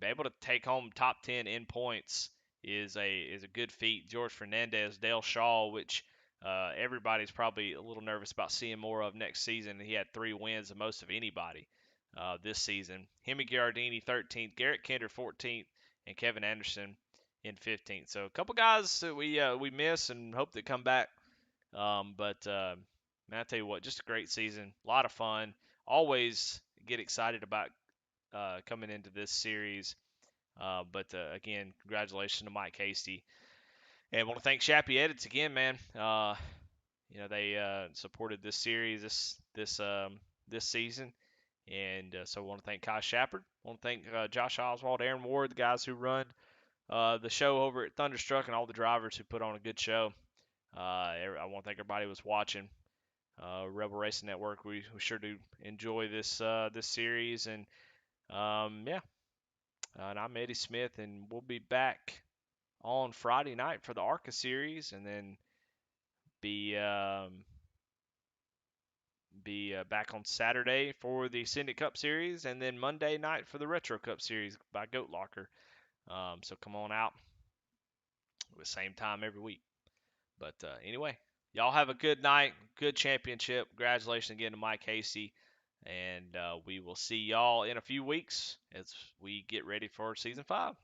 be able to take home top 10 in points is a good feat. George Fernandez, Dale Shaw, which everybody's probably a little nervous about seeing more of next season. He had 3 wins, the most of anybody this season. Hemi Giardini 13th, Garrett Kinder 14th, and Kevin Anderson in 15th. So a couple guys that we miss and hope they come back. But man, I tell you what, just a great season, a lot of fun. Always get excited about coming into this series. But again, congratulations to Mike Hasty, and I want to thank Shappy Edits again, man. They supported this series this season, and so I want to thank Kai Shepard. I want to thank Josh Oswald, Aaron Ward, the guys who run the show over at Thunderstruck, and all the drivers who put on a good show. I want to thank everybody who was watching. Rebel Racing Network, we sure do enjoy this series, and and I'm Eddie Smith, and we'll be back on Friday night for the ARCA series, and then be back on Saturday for the Ascendant Cup Series, and then Monday night for the Retro Cup Series by Goat Locker. So come on out at the same time every week. But anyway, y'all have a good night, good championship. Congratulations again to Mike Hasty. And we will see y'all in a few weeks as we get ready for season 5.